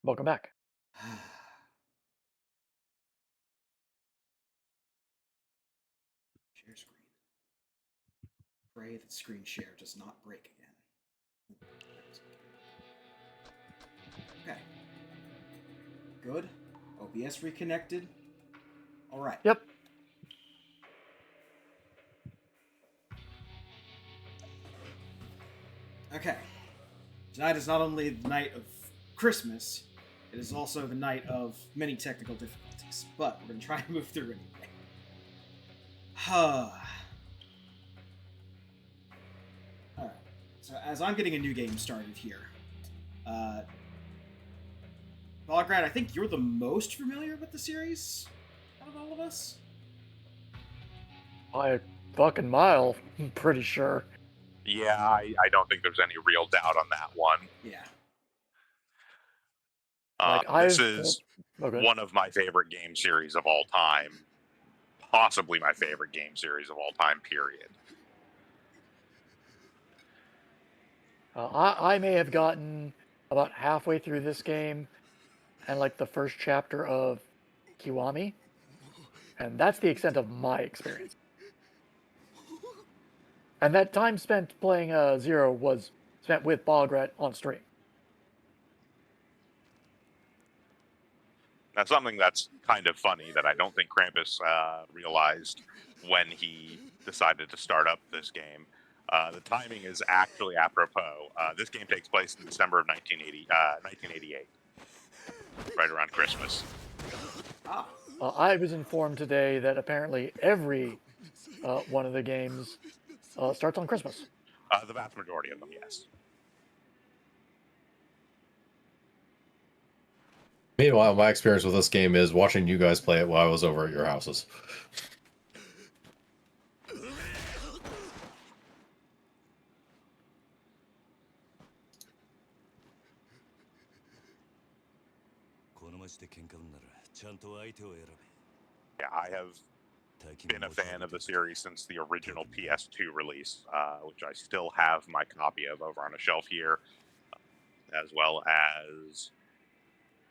Welcome back. Share screen. Pray that screen share does not break again. Okay. Good. OBS reconnected. All right. Yep. Okay. Tonight is not only the night of Christmas, it is also the night of many technical difficulties, but we're going to try and move through anyway. Alright. So, as I'm getting a new game started here, Bograd, I think you're the most familiar with the series out of all of us. By a fucking mile, I'm pretty sure. Yeah, I don't think there's any real doubt on that one. Yeah. This is one of my favorite game series of all time. Possibly my favorite game series of all time, period. I may have gotten about halfway through this game and like the first chapter of Kiwami, and that's the extent of my experience. And that time spent playing Zero was spent with Bograt on stream. Now, something that's kind of funny that I don't think Krampus realized when he decided to start up this game. The timing is actually apropos. This game takes place in December of 1988, right around Christmas. I was informed today that apparently every one of the games starts on Christmas. The vast majority of them, yes. Meanwhile, my experience with this game is watching you guys play it while I was over at your houses. Yeah, I have been a fan of the series since the original PS2 release, which I still have my copy of over on a shelf here, as well as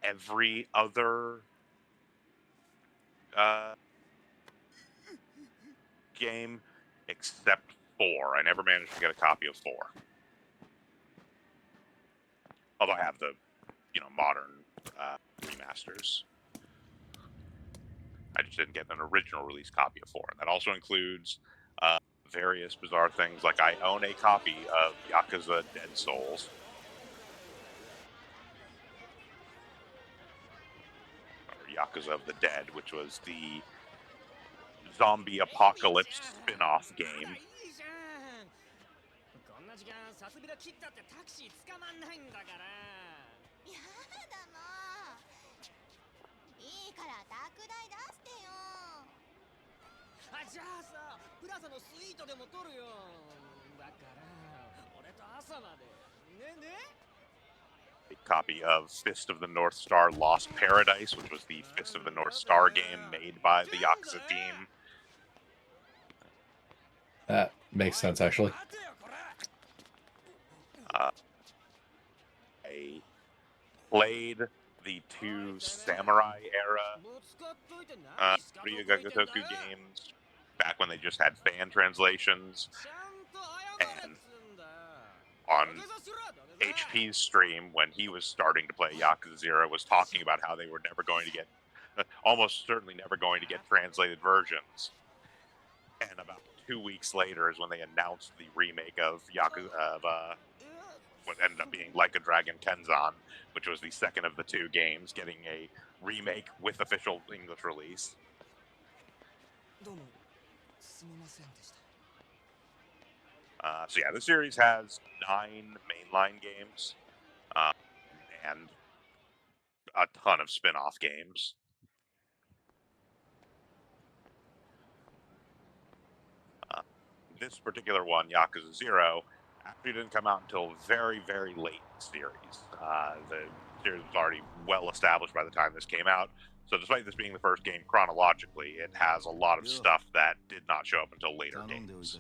every other game except 4. I never managed to get a copy of 4. Although I have the, modern remasters. I just didn't get an original release copy of 4. And that also includes various bizarre things, like I own a copy of Yakuza Dead Souls. Or Yakuza of the Dead, which was the zombie apocalypse spin-off game. A copy of Fist of the North Star Lost Paradise, which was the Fist of the North Star game made by the Yakuza team. That makes sense, actually. I played the 2 Samurai era Ryuga games back when they just had fan translations. And on HP's stream, when he was starting to play Yakuza 0, was talking about how they were never going to get, almost certainly never going to get translated versions. And about 2 weeks later is when they announced the remake of Yakuza, what ended up being Like a Dragon Kenzan, which was the second of the 2 games getting a remake with official English release. So yeah, the series has 9 mainline games and a ton of spin-off games. This particular one, Yakuza 0, actually didn't come out until very, very late in the series. The series was already well established by the time this came out, so despite this being the first game chronologically, it has a lot of stuff that did not show up until later games.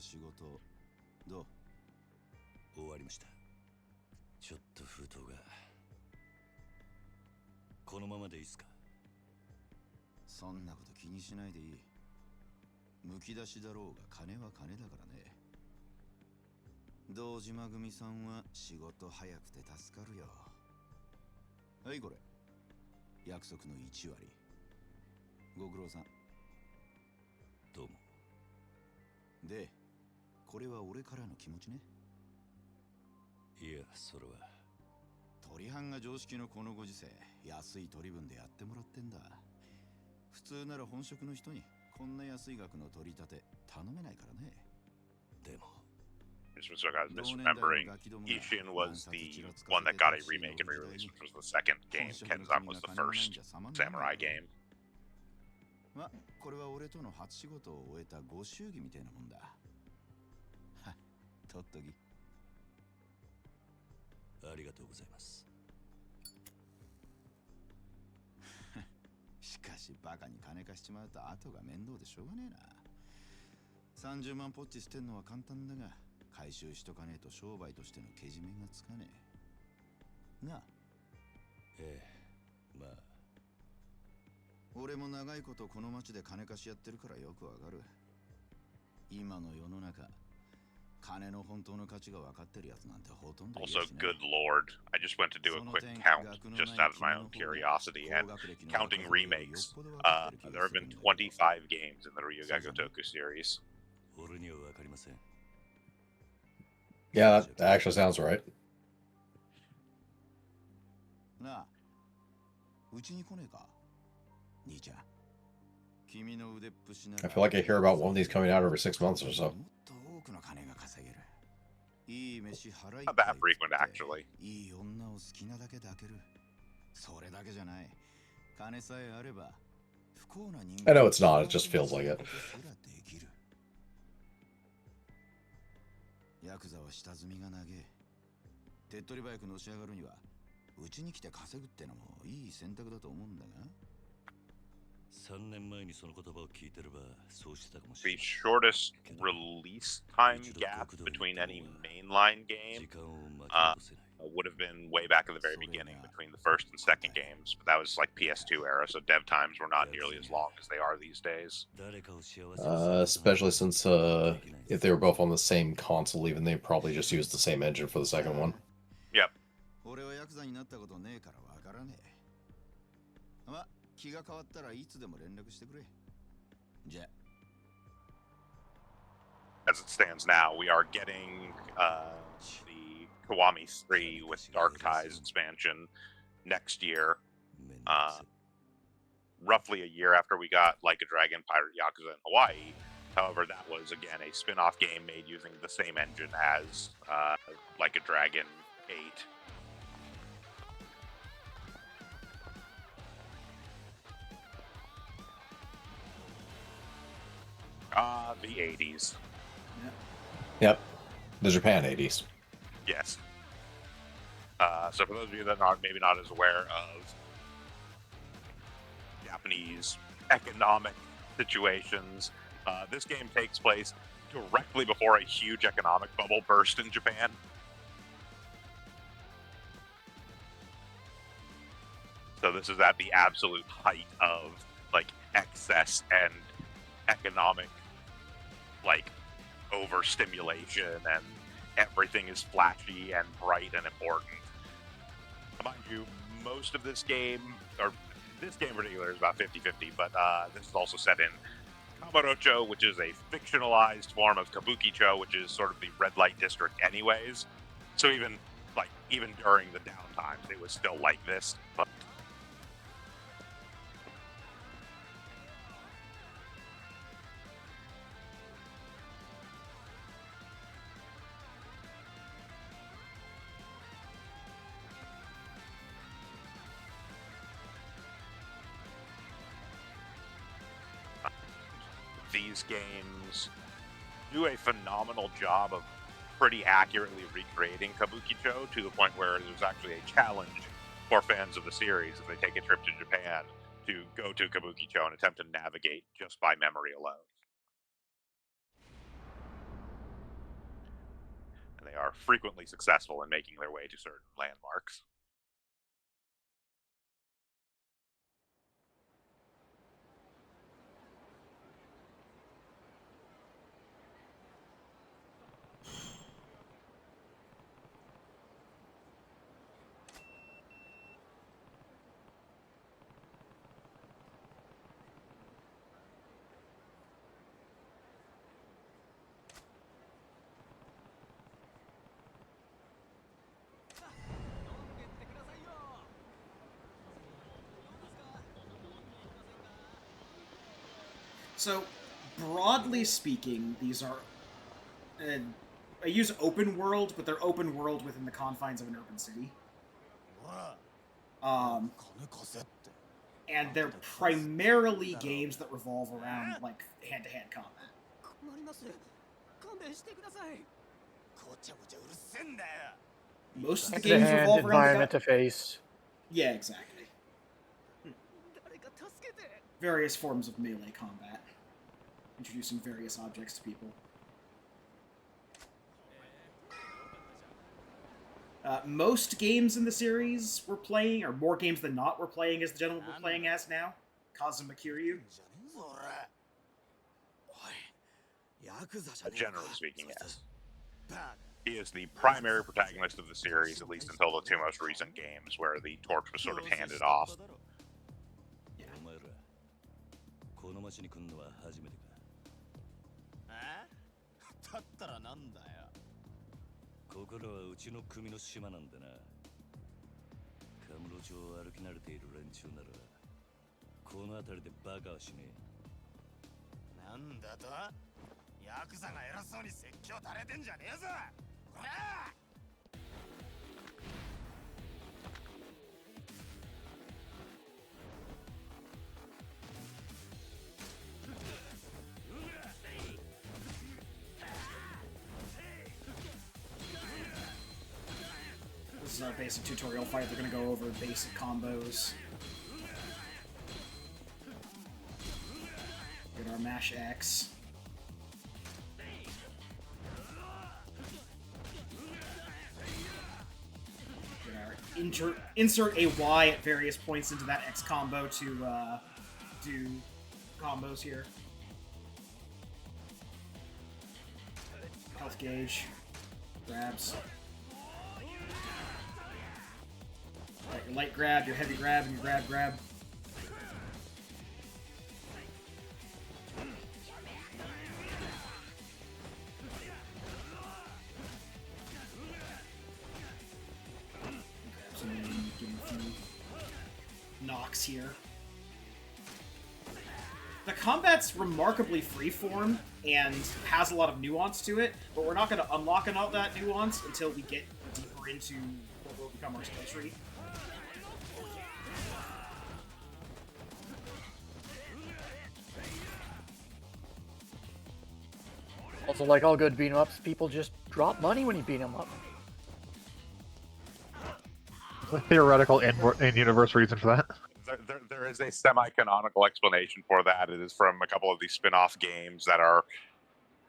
このままでいいっすか。そんなこと気にしないでいい。むき出しだろうが金は金だからね。堂島組さんは仕事早くて助かるよ。はいこれ約束の1割。ご苦労さん。どうも。でこれは俺からの気持ちね。いや、それは取り班が常識のこのご時世、安い取り分でやってもらってんだ。普通なら本職の人にこんな安い額の取り立て頼めないからね。でも So guys, misremembering, Ishin was the one that got a remake and re-release, which was the second game. Kenzan was the first samurai game. ま、これは俺との初仕事を終えたご祝儀みたいなもんだ。はっ、とっとき。ありがとうございます。しかしバカに金貸しちまうと後が面倒でしょうがねえな。30万ポッチ捨てんのは簡単だが、回収しとかねえと商売としてのけじめがつかねえ。なあ。ええ、まあ。俺も長いことこの町で金貸しやってるからよくわかる。今の世の中、金の本当の価値が分かってるやつなんてほとんどいないしね。 Also, good lord, I just went to do a quick count just out of my own curiosity, and counting remakes, there have been 25 games in the Ryuga Gotoku series. 俺にはわかりません。Yeah, that actually sounds right. なあ、うちに来ねえか、兄ちゃん。君の腕っぷしなら I feel like I hear about one of these coming out every 6 months or so. もっと多くの金が稼げる。いい飯払い Not that frequent, actually. いい女を好きなだけ抱ける。それだけじゃない。金さえあれば不幸な人間 I know it's not, it just feels like it. ヤクザは下積みが長え。手っ取り早くのし上がるにはうちに来て稼ぐってのもいい選択だと思うんだが。3年前にその言葉を聞いてればそうしてたかもしれ The ない。 shortest release time gap between any mainline game 時間を巻き戻せない。 would have been way back at the very beginning between the first and second games, but that was like PS2 era, so dev times were not nearly as long as they are these days. 誰かを幸せにする Especially since if they were both on the same console, even they probably just used the same engine for the second one. Yep. 俺はヤクザになったことねえからわからねえ。ま、気が変わったらいつでも連絡してくれ。じゃあ。 As it stands now, we are getting the Kiwami 3 with Dark Ties expansion next year, めんどくせえ roughly a year after we got Like a Dragon Pirate Yakuza in Hawaii. However, that was, again, a spin-off game made using the same engine as Like a Dragon 8. The 80s. Yep. The Japan 80s. Yes. So for those of you that are maybe not as aware of Japanese economic situations, this game takes place directly before a huge economic bubble burst in Japan. So this is at the absolute height of like excess and economic like overstimulation, and everything is flashy and bright and important. Mind you, most of this game, or this game in particular, is about 50-50, but this is also set in Kamurocho, which is a fictionalized form of Kabukicho, which is sort of the red light district anyways. So even during the downtimes, it was still like this. But these games do a phenomenal job of pretty accurately recreating Kabukicho to the point where there's actually a challenge for fans of the series if they take a trip to Japan to go to Kabukicho and attempt to navigate just by memory alone. And they are frequently successful in making their way to certain landmarks. So, broadly speaking, these are. I use open world, but they're open world within the confines of an urban city. And they're primarily games that revolve around, like, hand-to-hand combat. Most of the games Hand-to-hand, revolve around environment to face. Yeah, exactly. Various forms of melee combat. Introducing various objects to people. Most games in the series we're playing, or more games than not we're playing as the gentleman we're playing as now, Kazuma Kiryu. Generally speaking, yes. He is the primary protagonist of the series, at least until the two most recent games, where the torch was sort of handed off. Yeah. この町に来るのは初めてか。だったらなんだよ。ここらはうちの組の島なんだな。カムロ町を歩き慣れている連中なら、この辺りでバカはしねえ。なんだと？ヤクザが偉そうに説教垂れてんじゃねえぞ。こら！ This is our basic tutorial fight. They're gonna go over basic combos. Get our mash X. Get our insert a Y at various points into that X combo to do combos here. Health gauge. Grabs. Got your light grab, your heavy grab, and your grab. Give him a few knocks here. The combat's remarkably freeform and has a lot of nuance to it, but we're not going to unlock all that nuance until we get deeper into what will become our skill tree. Also, like all good beat-em-ups, people just drop money when you beat them up. A theoretical in-universe reason for that. There is a semi-canonical explanation for that. It is from a couple of these spin-off games that are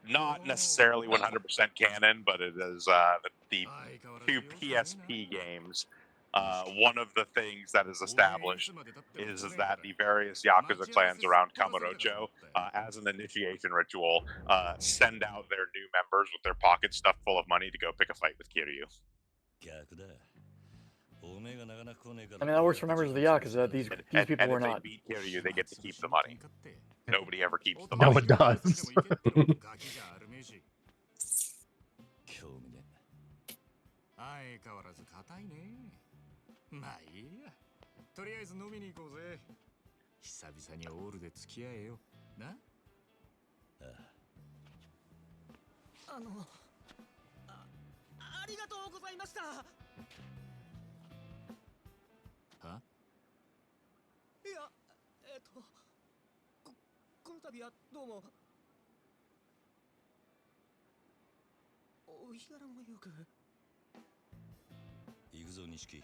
not necessarily 100% canon, but it is the two PSP games. One of the things that is established is that the various Yakuza clans around Kamurocho, as an initiation ritual, send out their new members with their pockets stuffed full of money to go pick a fight with Kiryu. I mean, that works for members of the Yakuza. These people and were if they not. beat Kiryu, they get to keep the money. Nobody ever keeps the money. No one does. 興味ね相変わらず硬いねまあいいやとりあえず飲みに行こうぜ久々にオールで付き合えよなありがとうございましたはいやこの度はどうもお日柄もよく行くぞ錦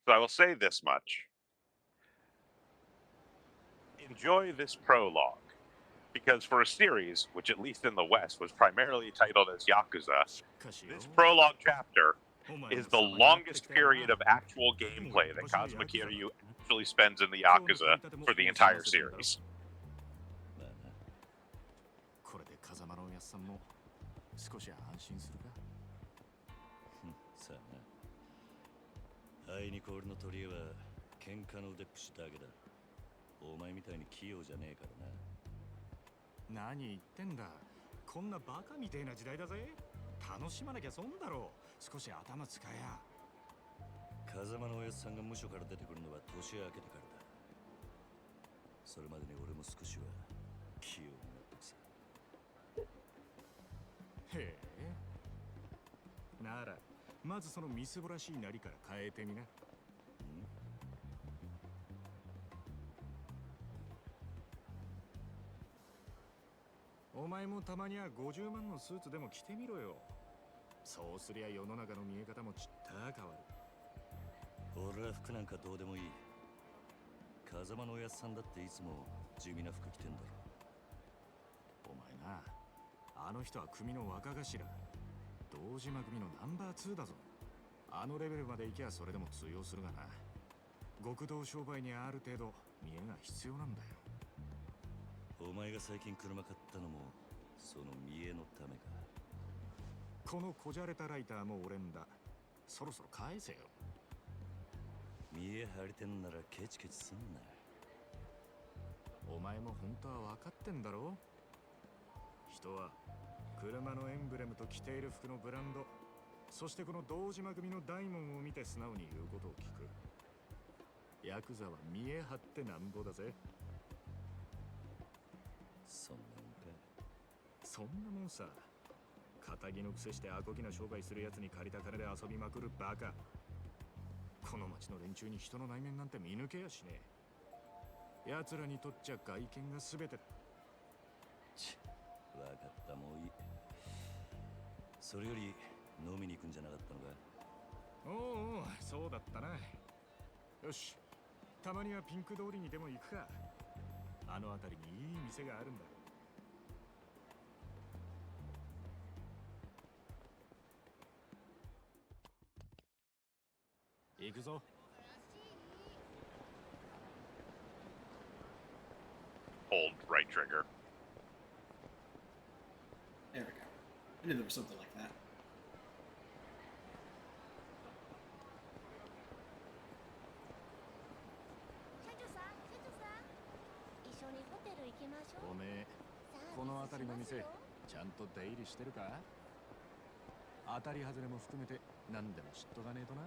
So I will say this much. Enjoy this prologue, because for a series, which at least in the West was primarily titled as Yakuza, this prologue chapter is the longest period of actual gameplay that Kazuma Kiryu actually spends in the Yakuza for the entire series. これで風間のおやっさんも少し安心するかさあなあいにこ俺の取り柄は喧嘩の腕っぷしだけだお前みたいに器用じゃねえからな何言ってんだこんなバカみてえな時代だぜ楽しまなきゃ損だろう。少し頭使えや。風間のおやつさんが無所から出てくるのは年明けてからだ。それまでに俺も少しは器用になってくさ。へえ。ならまずそのみすぼらしいなりから変えてみな。お前もたまには50万のスーツでも着てみろよ。そうすりゃ世の中の見え方もちった変わる。俺は服なんかどうでもいい。風間のおやつさんだっていつも地味な服着てんだろ。お前な、あの人は組の若頭、堂島組のナンバー2だぞ。あのレベルまで行きゃそれでも通用するがな。極道商売にある程度見えが必要なんだよ。お前が最近車買ったのもその見栄のためか。このこじゃれたライターも俺んだ。そろそろ返せよ。見栄張りてんならケチケチすんな。お前も本当は分かってんだろ。人は車のエンブレムと着ている服のブランド、そしてこの堂島組の大門を見て素直に言うことを聞く。ヤクザは見栄張ってなんぼだぜ。そんなもんか。そんなもんさ。仇の癖してアコギな商売するやつに借りた金で遊びまくるバカ。この町の連中に人の内面なんて見抜けやしねえ。奴らにとっちゃ外見が全てだ。わかった、もういい。それより飲みに行くんじゃなかったのか。おうおう、そうだったな。よし、たまにはピンク通りにでも行くか。あの辺りにいい店があるんだ。行くぞ。Hold right trigger. There we go. I knew there was something like that. おめえ、この辺りの店ちゃんと出入りしてるか。当たり外れも含めて何でも知っとかねえとな。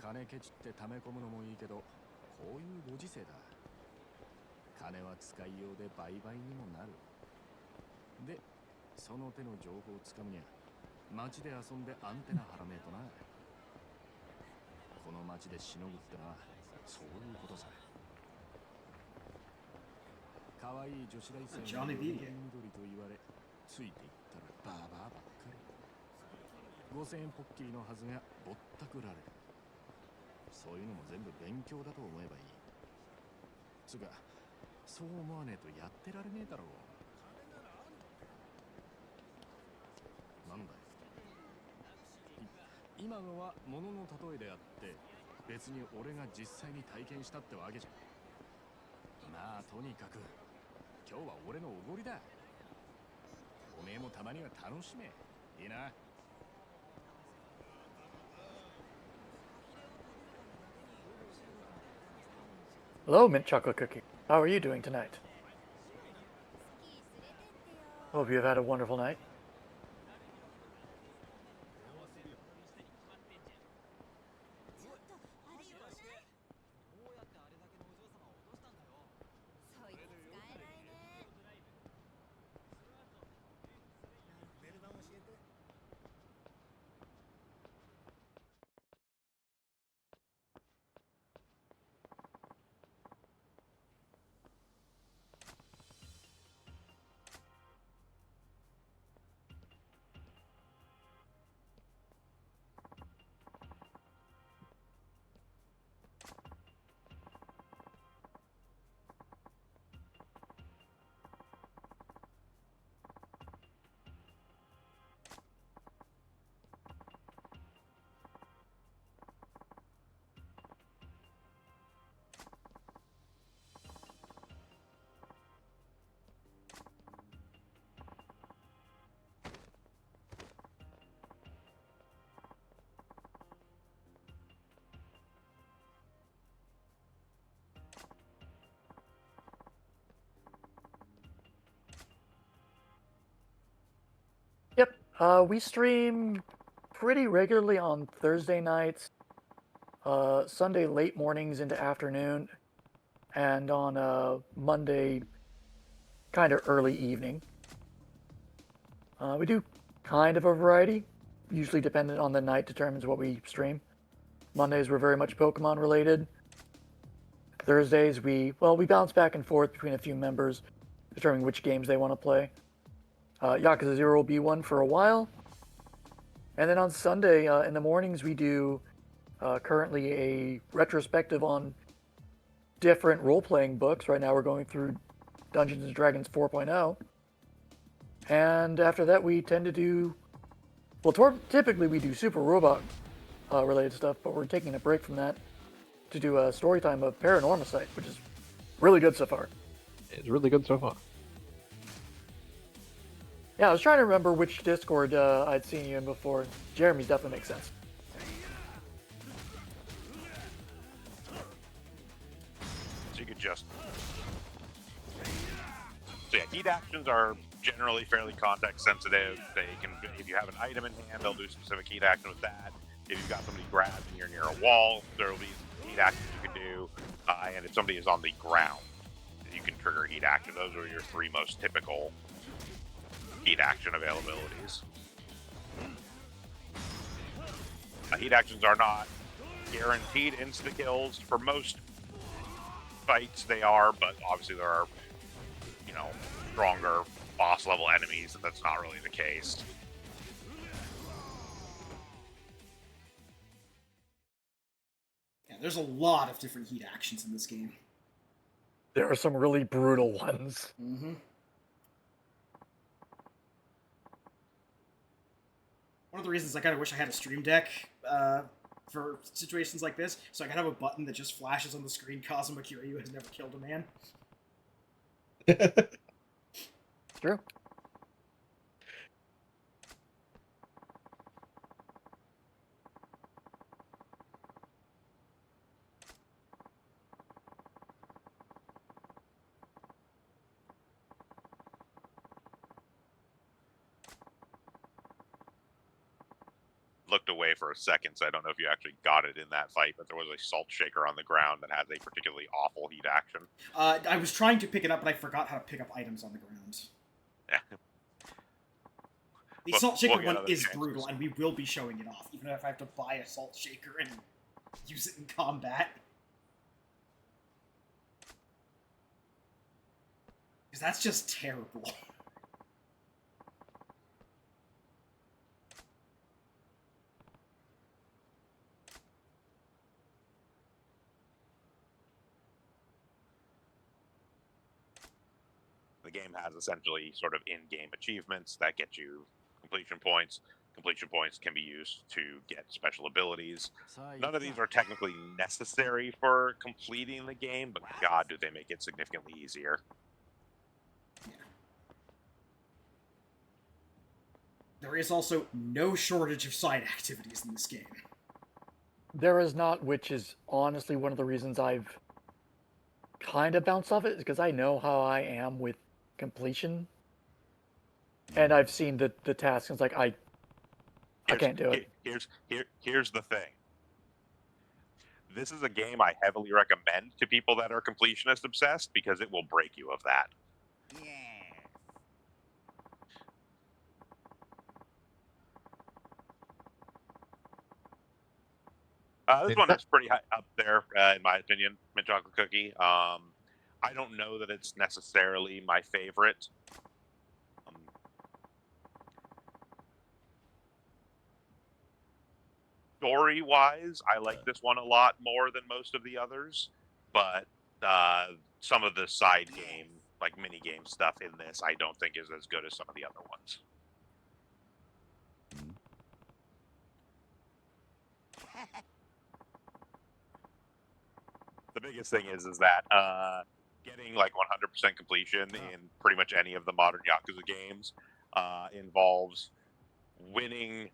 金ケチって溜め込むのもいいけど、こういうご時世だ。金は使いようで売買にもなる。で、その手の情報をつかむにゃ街で遊んでアンテナ張らねえとな。この街でしのぐってのはそういうことさ。可愛い女子大生の緑と言われついていったらバーバーばっかり。5000円ポッキリのはずがぼったくられる。そういうのも全部勉強だと思えばいい。つうか、そう思わねえとやってられねえだろう。なんだよ。今のは物の例えであって、別に俺が実際に体験したってわけじゃ。まあとにかく今日は俺のおごりだ。おめえもたまには楽しめ。いいな。Hello, Mint Chocolate Cookie. How are you doing tonight? Hope you have had a wonderful night. We stream pretty regularly on Thursday nights, Sunday late mornings into afternoon, and on Monday kind of early evening. We do kind of a variety, usually dependent on the night determines what we stream. Mondays we're very much Pokemon related. Thursdays we bounce back and forth between a few members, determining which games they want to play. Yakuza 0 will be one for a while. And then on Sunday in the mornings we do currently a retrospective on different role-playing books. Right now we're going through Dungeons & Dragons 4.0. And after that we tend to do, typically we do Super Robot related stuff, but we're taking a break from that to do a story time of Paranormal Site, which is really good so far. It's really good so far. Yeah, I was trying to remember which Discord I'd seen you in before. Jeremy's definitely makes sense. So you could just... So yeah, heat actions are generally fairly context sensitive. They can, if you have an item in hand, they'll do specific heat action with that. If you've got somebody grabbed and you're near a wall, there will be heat actions you can do. And if somebody is on the ground, you can trigger heat action. Those are your three most typical heat action availabilities. Heat actions are not guaranteed insta kills. For most fights they are, but obviously there are, stronger boss level enemies, and that's not really the case. Yeah, there's a lot of different heat actions in this game. There are some really brutal ones. Mm-hmm. One of the reasons I kind of wish I had a stream deck for situations like this, so I can have a button that just flashes on the screen, Kazuma Kiryu has never killed a man. True. Looked away for a second, so I don't know if you actually got it in that fight, but there was a salt shaker on the ground that has a particularly awful heat action. I was trying to pick it up, but I forgot how to pick up items on the ground. Yeah. The salt shaker one is chances. brutal, and we will be showing it off, even if I have to buy a salt shaker and use it in combat. Because that's just terrible. The game has essentially sort of in-game achievements that get you completion points. Completion points can be used to get special abilities. None of these are technically necessary for completing the game, but God, do they make it significantly easier. There is also no shortage of side activities in this game. There is not, which is honestly one of the reasons I've kind of bounced off it, because I know how I am with completion. And I've seen the tasks, and it's like, I can't do it. Here's the thing. This is a game I heavily recommend to people that are completionist obsessed, because it will break you of that. Yeah. This one is pretty high up there, in my opinion, mint chocolate cookie. I don't know that it's necessarily my favorite. Story-wise, I like this one a lot more than most of the others, but some of the side game, like mini-game stuff in this, I don't think is as good as some of the other ones. The biggest thing is that getting like 100% completion in pretty much any of the modern Yakuza games involves winning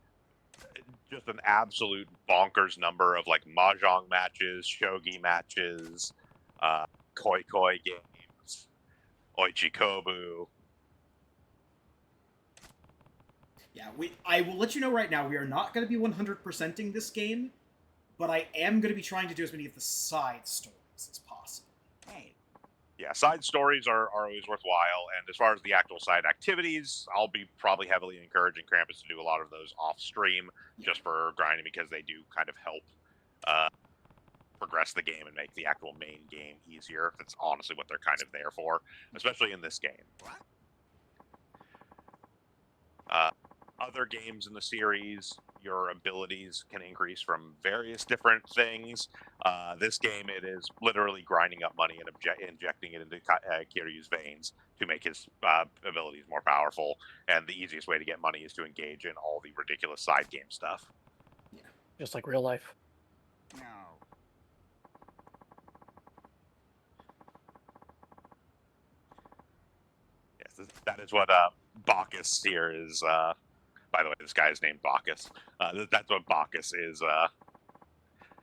just an absolute bonkers number of like mahjong matches, shogi matches, koi games, oichikobu. Yeah, I will let you know right now, we are not going to be 100%ing this game, but I am going to be trying to do as many of the side stories as possible. Hey. Yeah, side stories are always worthwhile, and as far as the actual side activities, I'll be probably heavily encouraging Krampus to do a lot of those off stream just for grinding, because they do kind of help progress the game and make the actual main game easier. That's honestly what they're kind of there for, especially in this game. Other games in the series, your abilities can increase from various different things. This game, it is literally grinding up money and injecting it into Kiryu's veins to make his abilities more powerful. And the easiest way to get money is to engage in all the ridiculous side game stuff. Yeah. Just like real life. No. Yes, that is what Bacchus here is. By the way, this guy is named Bacchus. That's what Bacchus is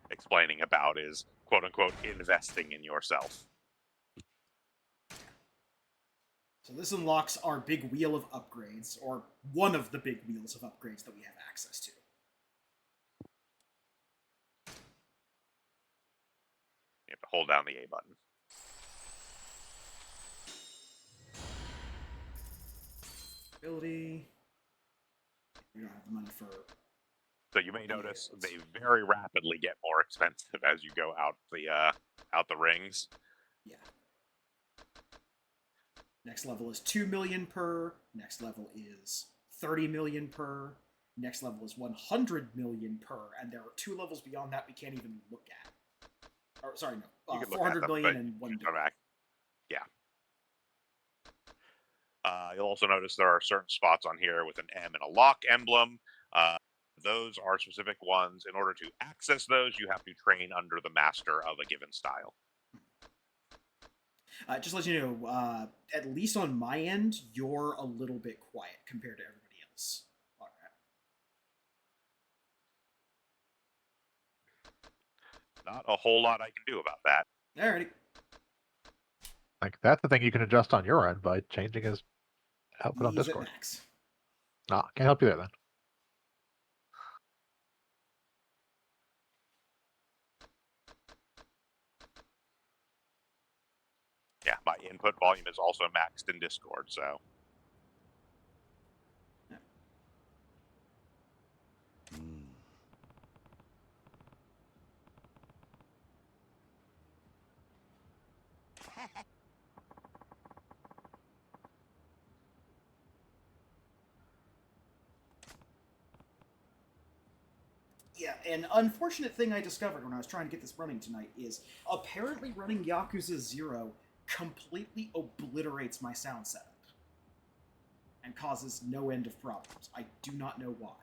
explaining about, is quote unquote investing in yourself. So this unlocks our big wheel of upgrades, or one of the big wheels of upgrades that we have access to. You have to hold down the A button. Ability. We don't have the money for. So you may notice they very rapidly get more expensive as you go out the rings. Yeah. Next level is 2 million per. Next level is 30 million per. Next level is 100 million per. And there are 2 levels beyond that we can't even look at. Or sorry, no. 400 million and 1 billion. Yeah. You'll also notice there are certain spots on here with an M and a lock emblem. Those are specific ones. In order to access those, you have to train under the master of a given style. Just to let you know, at least on my end, you're a little bit quiet compared to everybody else. All right. Not a whole lot I can do about that. Alrighty. Like, that's the thing you can adjust on your end by changing his output on Discord. Max. Nah, can't help you there then. Yeah, my input volume is also maxed in Discord, so. Yeah, an unfortunate thing I discovered when I was trying to get this running tonight is apparently running Yakuza 0 completely obliterates my sound setup and causes no end of problems. I do not know why.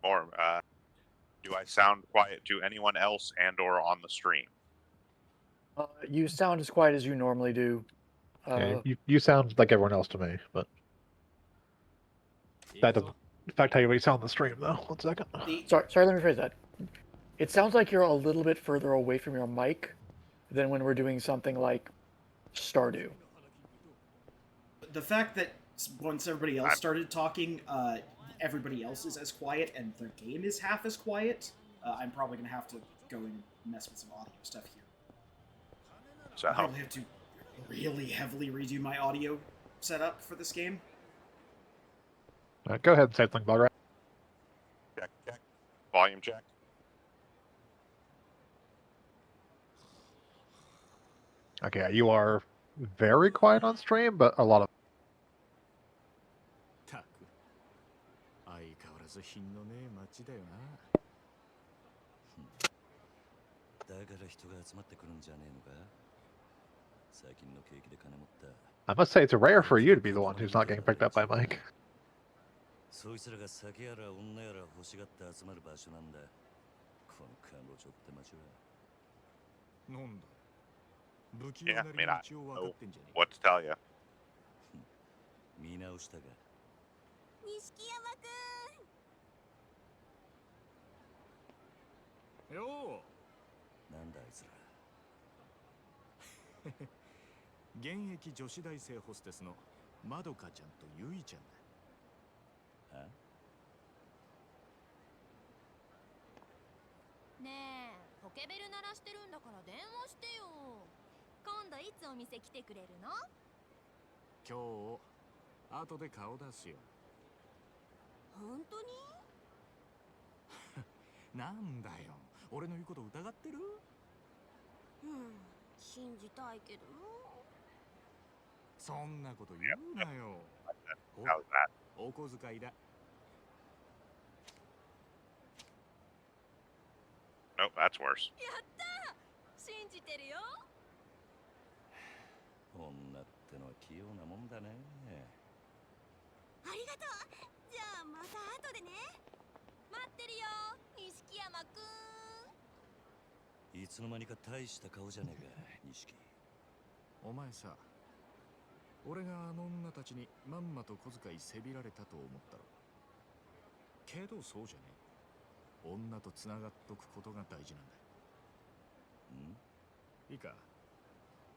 Or do I sound quiet to anyone else and or on the stream? You sound as quiet as you normally do. Yeah, you sound like everyone else to me, but that doesn't affect how you sound on the stream, though. 1 second. Sorry, let me rephrase that. It sounds like you're a little bit further away from your mic than when we're doing something like Stardew. The fact that once everybody else started talking, everybody else is as quiet and the game is half as quiet, I'm probably going to have to go and mess with some audio stuff here. So I probably have to really heavily redo my audio setup for this game. Go ahead and say something about it. Check. Volume check. Okay, you are very quiet on stream, but a lot of. I must say it's rare for you to be the one who's not getting picked up by Mike. そいつらが酒やら女やら欲しがって集まる場所なんだ。この彼女って街は。なんだ。不器 Yeah, 用 I な mean, り I の道を分か know ってんじゃねえ what to tell you. 見直したか。錦山くん。よなんだあいつら。現役女子大生ホステスのまどかちゃんとゆいちゃんだ。あねえ、ポケベル鳴らしてるんだから電話してよ。今度いつお店来てくれるの？今日後で顔出すよ。本当に？なんだよ、俺の言うこと疑ってる？信じたいけどな。そんなこと言うなよ。ほ How's ら that? お小遣いだ。 Nope, that's worse. やったー、信じてるよ。女ってのは器用なもんだね。ありがとう。じゃあまた後でね。待ってるよ、錦山くん。いつの間にか大した顔じゃねえか、錦。お前さ、俺があの女たちにまんまと小遣いせびられたと思ったろ。けどそうじゃねえ。女とつながっとくことが大事なんだ。いいか、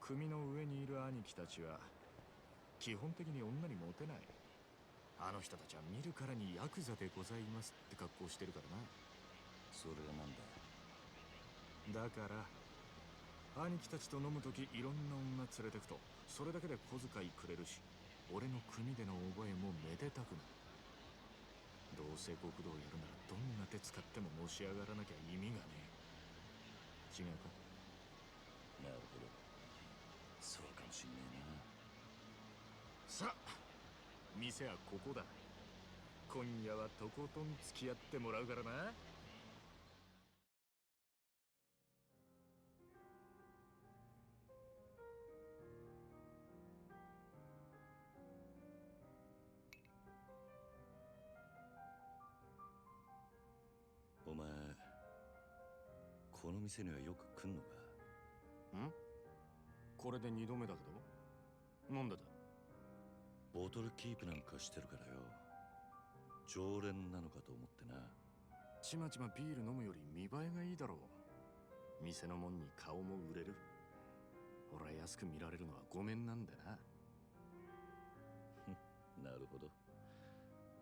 組の上にいる兄貴たちは基本的に女にモテない。あの人たちは見るからにヤクザでございますって格好してるからな。それがなんだ。だから兄貴たちと飲むときいろんな女連れてくと、それだけで小遣いくれるし、俺の組での覚えもめでたくなる。どうせ極道やるならどんな手使ってものし上がらなきゃ意味がねえ。違うか？なるほど。そうかもしんねえな。さあ、店はここだ。今夜はとことん付き合ってもらうからな。お前、この店にはよく来んのか？これで2度目だけど。なんでだ？ボトルキープなんかしてるからよ。常連なのかと思ってな。ちまちまビール飲むより見栄えがいいだろう。店のもんに顔も売れる。俺は安く見られるのはごめんなんだな。なるほど。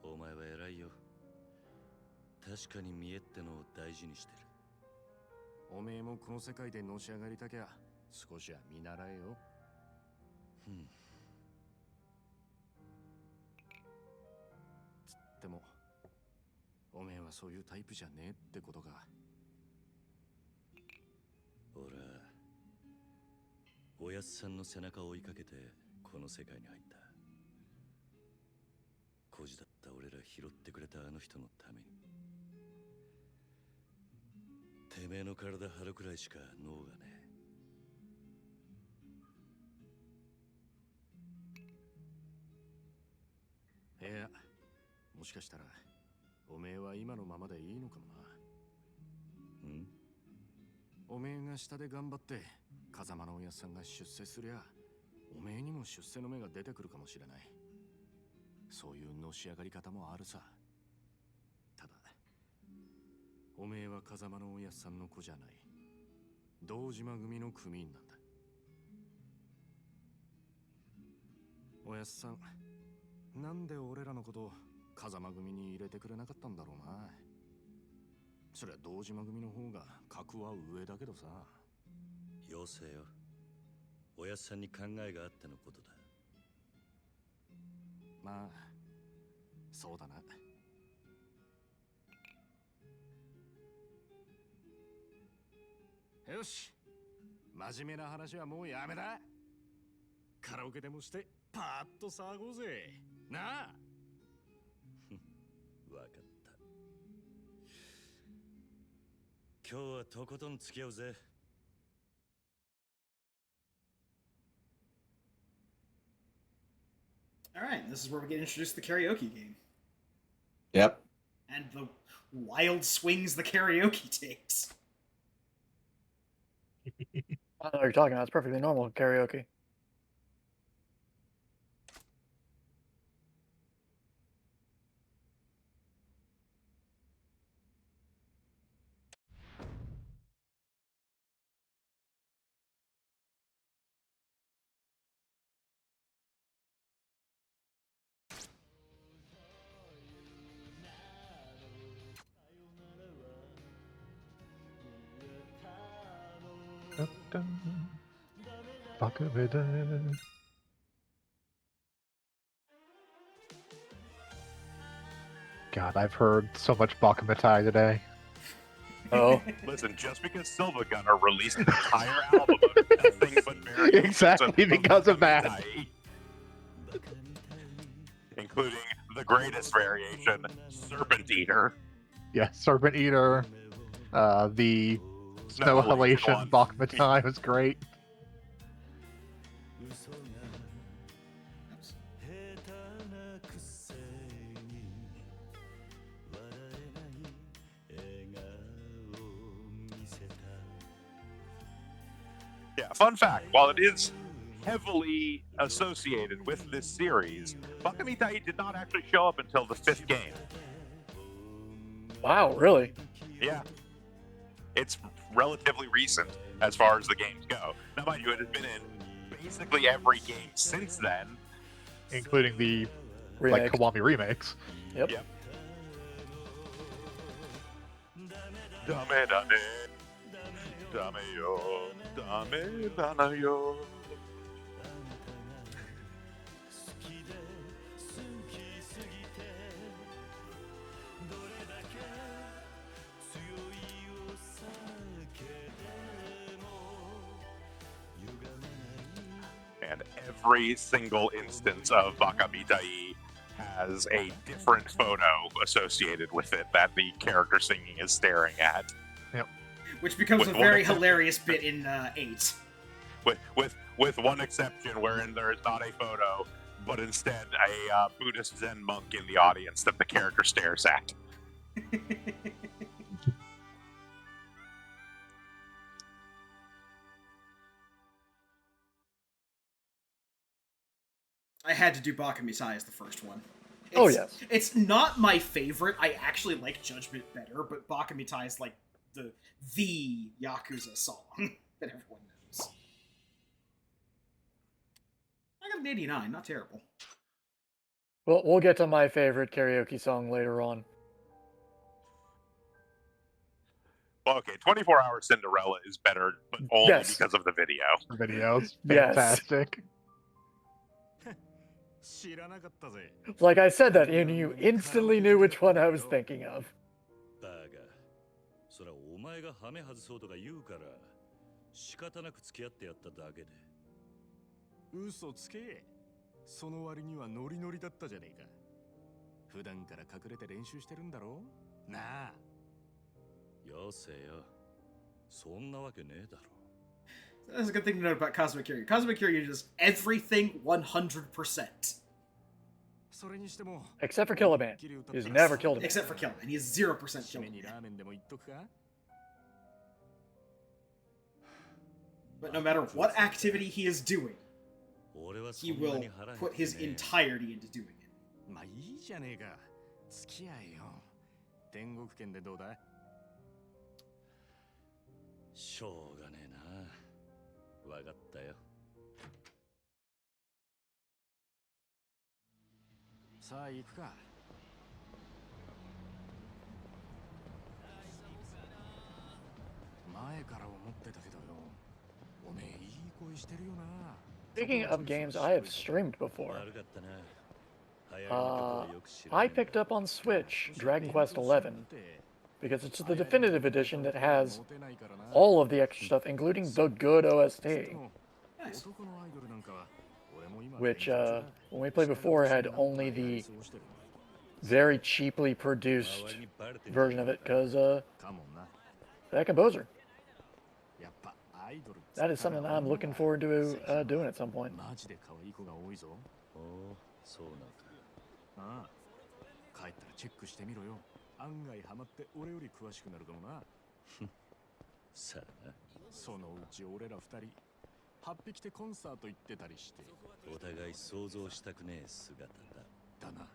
お前は偉いよ。確かに見栄ってのを大事にしてる。おめえもこの世界でのし上がりたきゃ少しは見習えよ。つってもおめえはそういうタイプじゃねえってことか。俺はおやっさんの背中を追いかけてこの世界に入った。孤児だった俺ら拾ってくれたあの人のために。てめえの体張るくらいしか脳がねえ。いや、もしかしたらおめえは今のままでいいのかもな。おめえが下で頑張って風間のおやっさんが出世すりゃ、おめえにも出世の芽が出てくるかもしれない。そういうのし上がり方もあるさ。ただおめえは風間のおやっさんの子じゃない。堂島組の組員なんだ。おやっさん、なんで俺らのこと風間組に入れてくれなかったんだろうな。そりゃ堂島組の方が格は上だけどさ。よせよ。おやっさんに考えがあってのことだ。まあそうだな。よし、真面目な話はもうやめだ。カラオケでもしてパーッと騒ごうぜなあ。わかった。今日はとことん付き合うぜ。All right, this is where we get introduced to the karaoke game Yep. and the wild swings the karaoke takes. I don't know what you're talking about. It's perfectly normal karaoke. Bakamita. God, I've heard so much Bakamitai today. Oh, Listen, just because Silva Gunner released an entire album of nothing but variations Exactly because of that. Bakamitai, including the greatest variation, Serpent Eater. Yeah, Serpent Eater, the Snow Snow Halation Halation one. Bakamitai was great. Yeah, fun fact, while it is heavily associated with this series, Bakamitai did not actually show up until the 5th game. wow, really? Yeah. It's relatively recent as far as the games go. Now, mind you, it has been in basically every game since then. Including the Remake. Kiwami remakes. Yep. Yep. Dame, dame. Dame yo. Dame, dame yo. And every single instance of Bakamitai has a different photo associated with it that the character singing is staring at. Yep. Which becomes With a one very exception. hilarious bit in 8. With one exception, wherein there is not a photo, but instead a Buddhist Zen monk in the audience that the character stares at. I had to do Bakamitai as the first one. Oh, yes. It's not my favorite. I actually like Judgment better, but Bakamitai is like the Yakuza song that everyone knows. I got an 89, not terrible. Well, we'll get to my favorite karaoke song later on. Well, okay, 24 Hour Cinderella is better, but only Yes. because of the video. The videos. Yes. Fantastic. Like I said that, and you instantly knew which one I was thinking of. だが、それはお前がハメ外そうとか言うから、仕方なく付き合ってやっただけで。嘘つけ。その割にはノリノリだったじゃねえか。普段から隠れて練習してるんだろ？なあ。よせよ。そんなわけねえだろ。 That's a good thing to note about Cosmic Kiryu. Cosmic Kiryu does everything 100%. Except for Killaman. He's never killed him. Except for Killaman. He is 0% Killaman. But no matter what activity he is doing, he will put his entirety into doing it. まあいいじゃねえか。付き合えよ。天国圏でどうだ？しょうがねえな。わかったよ。さあ行くか。前から思ってたけどよ。おめえいい声してるよな。 Speaking of games I have streamed before, I picked up on Switch Dragon Quest XI because it's the definitive edition that has all of the extra stuff, including the good OST, which when we played before had only the very cheaply produced version of it because that composer. That is something I'm looking forward to doing at some point. そうなんか。ああ。帰ったらチェックしてみろよ。案外ハマって俺より詳しくなるかもな。さあな。そのうち俺ら二人、8匹でコンサート行ってたりして。お互い想像したくねえ姿だ。だな。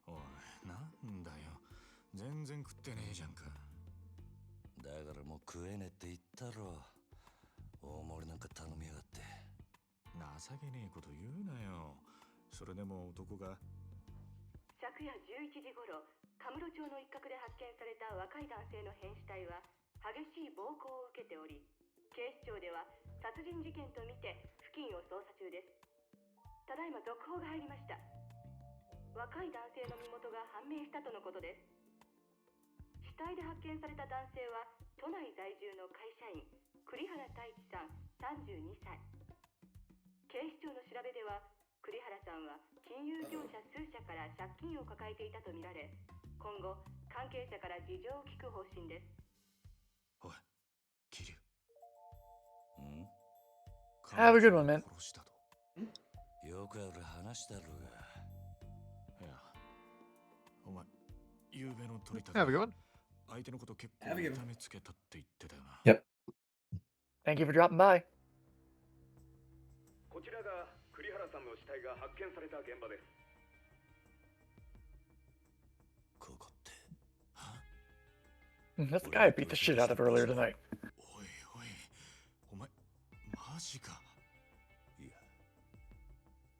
おい、なんだよ。全然食ってねえじゃんか。からもう食えねえって言ったろ。大盛りなんか頼みやがって。情けねえこと言うなよ。それでも男が。昨夜11時頃、カムロ町の一角で発見された若い男性の変死体は激しい暴行を受けており、警視庁では殺人事件とみて付近を捜査中です。ただいま続報が入りました。若い男性の身元が判明したとのことです。死体で発見された男性は都内在住の会社員栗原太一さん32歳。警視庁の調べでは栗原さんは金融業者数社から借金を抱えていたとみられ、今後関係者から事情を聞く方針です。おい、桐生。ん Have a good one, man. 殺したと。よくある話だろうが。いや、お前、夕べの取り立 Have a て good one. 相手のこと結構 Have a good one. 痛めつけたって言ってたよな。Yep. Thank you for dropping by. こちらが栗原さんの死体が発見された現場です。ここって。 That's the guy I beat the shit out of earlier tonight. おいおい、お前、マジか。いや、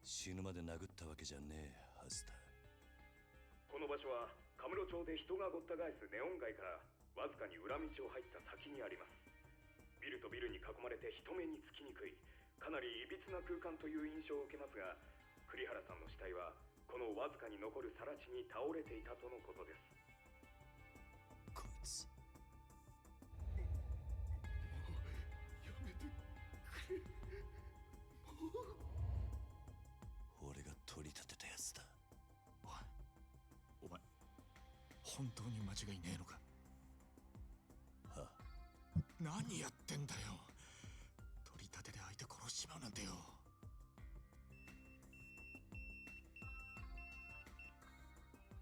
死ぬまで殴ったわけじゃねえはずだ。この場所はカムロ町で人がごった返すネオン街からわずかに裏道を入った先にあります。ビルとビルに囲まれて人目につきにくい、かなりいびつな空間という印象を受けますが、栗原さんの死体はこのわずかに残る更地に倒れていたとのことです。こいつ。やめてくれ。俺が取り立てたやつだ。お前、本当に間違いねえのか。はあ、何やってんだよ。取り立てで相手殺しちまうなんてよ。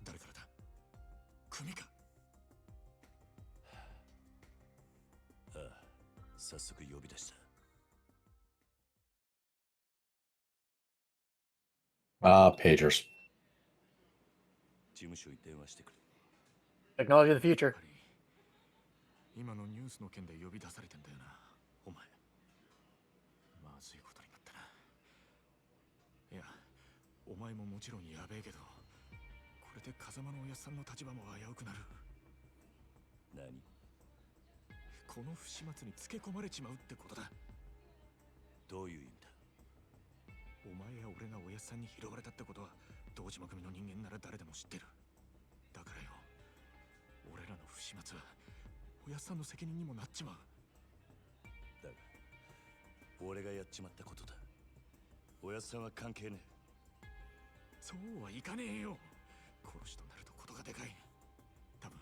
誰からだ。組か。ああ、早速呼び出した。Pagers. 事務所に電話してくれ。 Technology of the future. 今のニュースの件で呼び出されてんだよな、お前。まずいことになったな。いや、お前ももちろんやべえけど、これで風間のおやっさんの立場も危うくなる。何？この不始末につけ込まれちまうってことだ。どういう意味だ？お前や俺がおやっさんに拾われたってことは堂島組の人間なら誰でも知ってる。だからよ、俺らの不始末はおやっさんの責任にもなっちまう。だが俺がやっちまったことだ。おやっさんは関係ねえ。そうはいかねえよ。殺しとなるとことがでかい。多分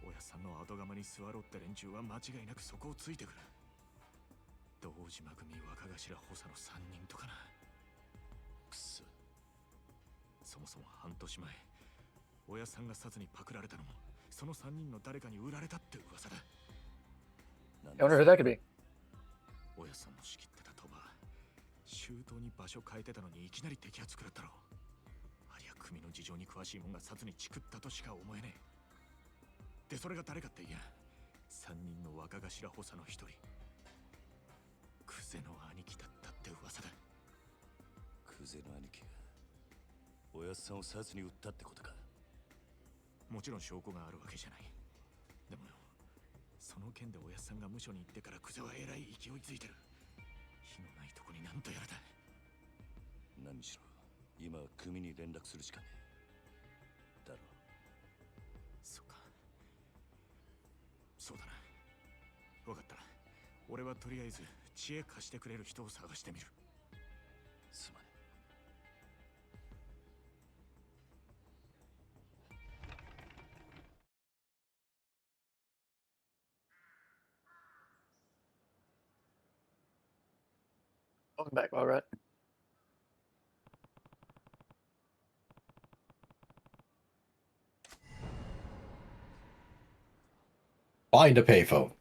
おやっさんの後釜に座ろうって連中は間違いなくそこをついてくる。堂島組若頭補佐の3人とかな。くそ。そもそも半年前、おやっさんが殺にパクられたのもその3人の誰かに売られたって噂だ。 I wonder who that could be. おやっさんの仕切ってた鳥羽、周到に場所変えてたのにいきなり摘発食らったろ。ありゃ組の事情に詳しいもんが殺にチクったとしか思えねえ。でそれが誰かっていや、3人の若頭補佐の一人、久世の兄貴だったって噂だ。久世の兄貴がおやっさんを殺に撃ったってことか。もちろん証拠があるわけじゃない。でもよ、その件でおやっさんが無所に行ってから久世はえらい勢いついてる。火のないとこになんとやらだ。何しろ今は組に連絡するしかねえだろ。そうか、そうだな。分かった。俺はとりあえず知恵貸してくれる人を探してみる。すまね Welcome back, all right. Find a payphone.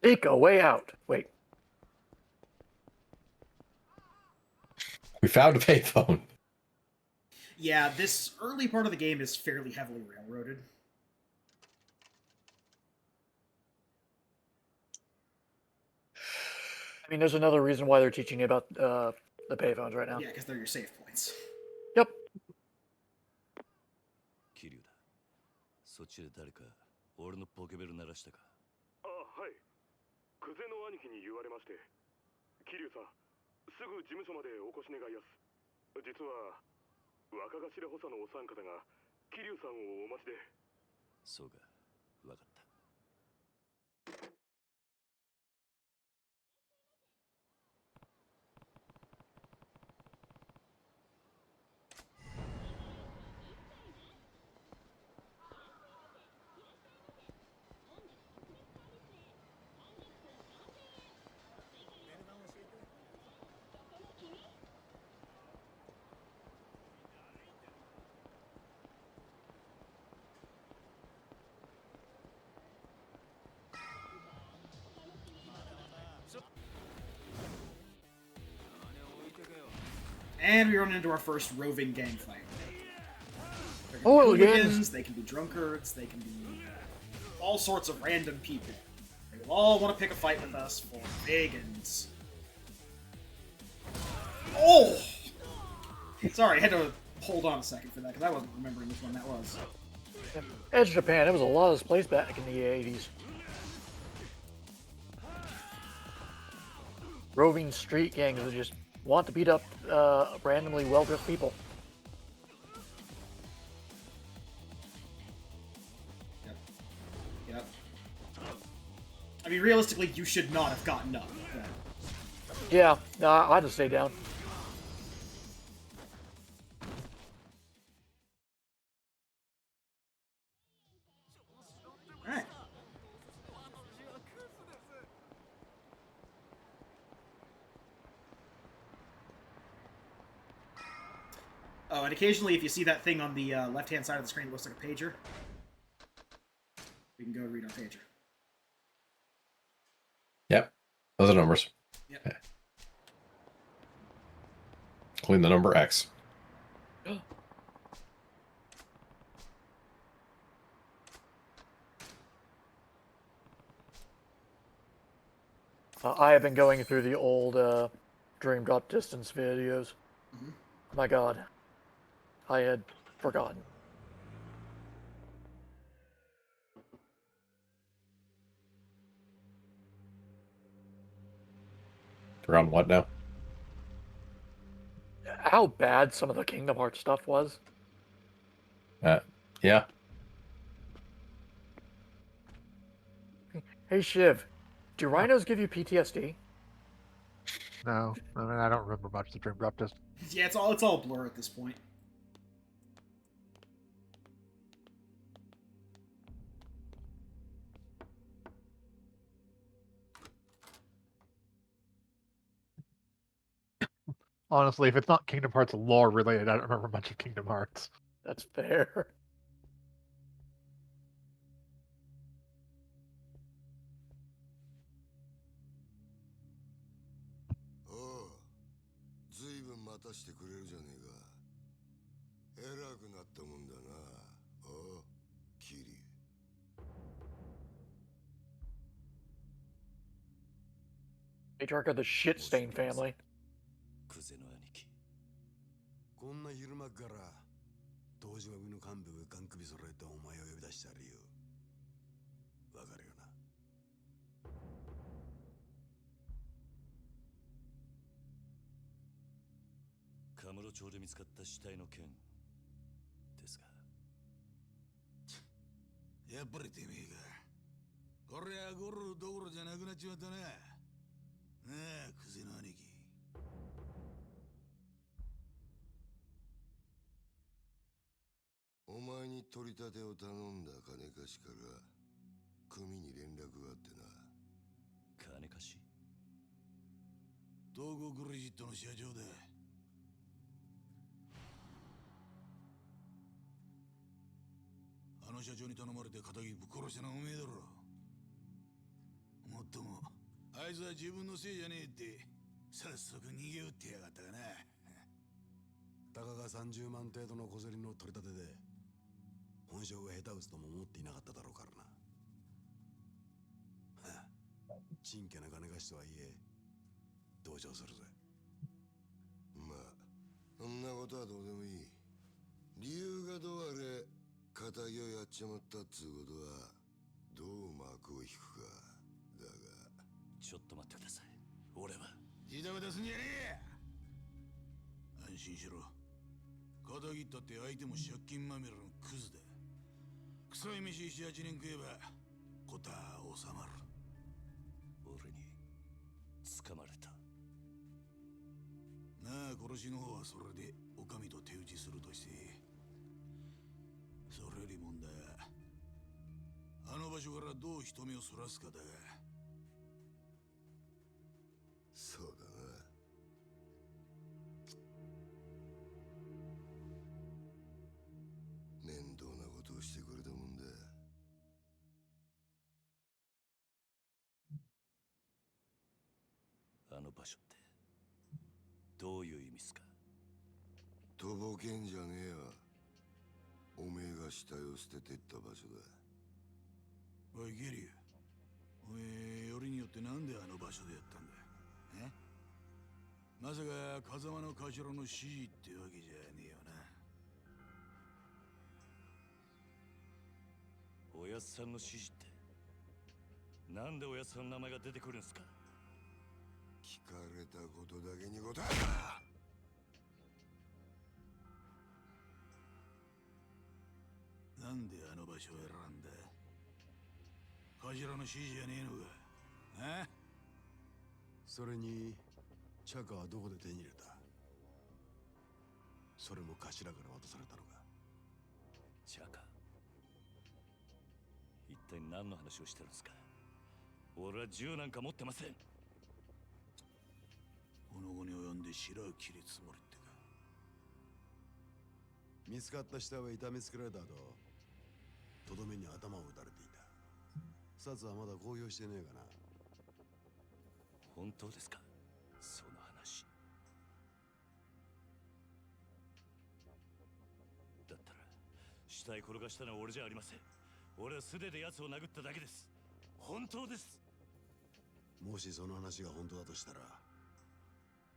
Seek a way out. Wait. We found a payphone. Yeah, this early part of the game is fairly heavily railroaded. I mean, there's another reason why they're teaching you about the payphones right now. Yeah, because they're your save points. Yep. 桐生だ。そっちで誰か俺のポケベル鳴らしたか。あ、はい。久世の兄貴に言われまして。桐生さん、すぐ事務所までお越し願いやす。実は若頭補佐のお三方が桐生さんをお待ちで。そうか、わかった。And we run into our first roving gang fight. They can Oh, be again. hooligans, they can be drunkards, they can be all sorts of random people. They will all want to pick a fight with us for Vegans. Oh! Sorry, I had to hold on a second for that, because I wasn't remembering which one that was. Edge Japan, it was a lot of this place back in the 80s. Roving street gangs that just want to beat up randomly well-dressed people. Yep. I mean, realistically, you should not have gotten up. But... Yeah, no, I had to stay down. Alright. Oh, and occasionally if you see that thing on the left-hand side of the screen that looks like a pager, we can go read our pager. Yep. Those are numbers. Yep. Okay. Including the number X. I have been going through the old Dream Drop Distance videos. Mm-hmm. My god. I had forgotten. We're on what now? How bad some of the Kingdom Hearts stuff was. Yeah. Hey Shiv, do rhinos give you PTSD? No, I mean, I don't remember much of the Dream Drop Distance. Yeah, it's all blur at this point. Honestly, if it's not Kingdom Hearts lore related, I don't remember much of Kingdom Hearts. That's fair. Oh, ずいぶん待たしてくれるじゃねえか。偉くなったもんだな。おう、キリ。Patriarch of the shit-stained family. 久世の兄貴。こんな昼間から東島組の幹部がガン首揃えてお前を呼び出してあるよ。わかるよな。カムロ町で見つかった死体の件ですが。やっぱりてめえか。こりゃゴロどころじゃなくなっちまったな。なあ、久世の兄貴。お前に取り立てを頼んだ金貸しから組に連絡があってな。金貸し？東郷クレジットの社長だ。あの社長に頼まれて仇ぶっ殺したのはおめえだろ。もっともあいつは自分のせいじゃねえって早速逃げ打ってやがったがな。たかが30万程度の小競りの取り立てで本性が下手打つとも思っていなかっただろうからな。ちんけな金貸しとはいえ同情するぜ。まあそんなことはどうでもいい。理由がどうあれ仇をやっちまったっつうことはどう幕を引くかだが。ちょっと待ってください。俺はジタバタすんじゃねえ。安心しろ。仇ったって相手も借金まみれのクズだ。臭い飯7、8年食えば事は収まる。俺に掴まれた。なあ殺しの方はそれでお上と手打ちするとして、それより問題はあの場所からどう人目をそらすかだが。そうだな。面倒なことをしてくれたもんだ。あの場所ってどういう意味っすか？とぼけんじゃねえよ。おめえが死体を捨ててった場所だ。おいゲリュウ、おめえよりによってなんであの場所でやったんだ。え？まさか風間の頭の指示ってわけじゃねえよな。おやっさんの指示って、なんでおやっさんの名前が出てくるんすか？聞かれたことだけに答えろ。なんであの場所を選んだ？頭の指示じゃねえのか。あ？それにチャカはどこで手に入れた？それも頭から渡されたのか？チャカ、一体何の話をしてるんですか？俺は銃なんか持ってません。この後に及んで白を切るつもりってか。見つかった死体は痛めつけられた後、とどめに頭を撃たれていた。殺はまだ公表してねえかな。本当ですか、その話？だったら死体転がしたのは俺じゃありません。俺は素手で奴を殴っただけです。本当です。もしその話が本当だとしたら、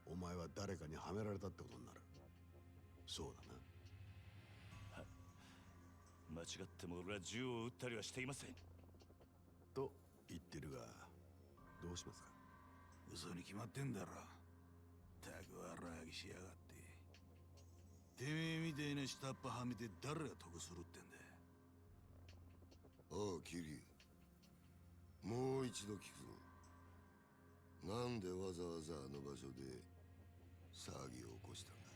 お前は誰かにはめられたってことになる。そうだな。はい。間違っても俺は銃を撃ったりはしていません。と言ってるが、どうしますか？嘘に決まってんだろ。たく悪あぎしやがって。てめえみたいな下っ端はめて誰が得するってんだ。おうキリュウ、もう一度聞くぞ。なんでわざわざあの場所で騒ぎを起こしたんだ？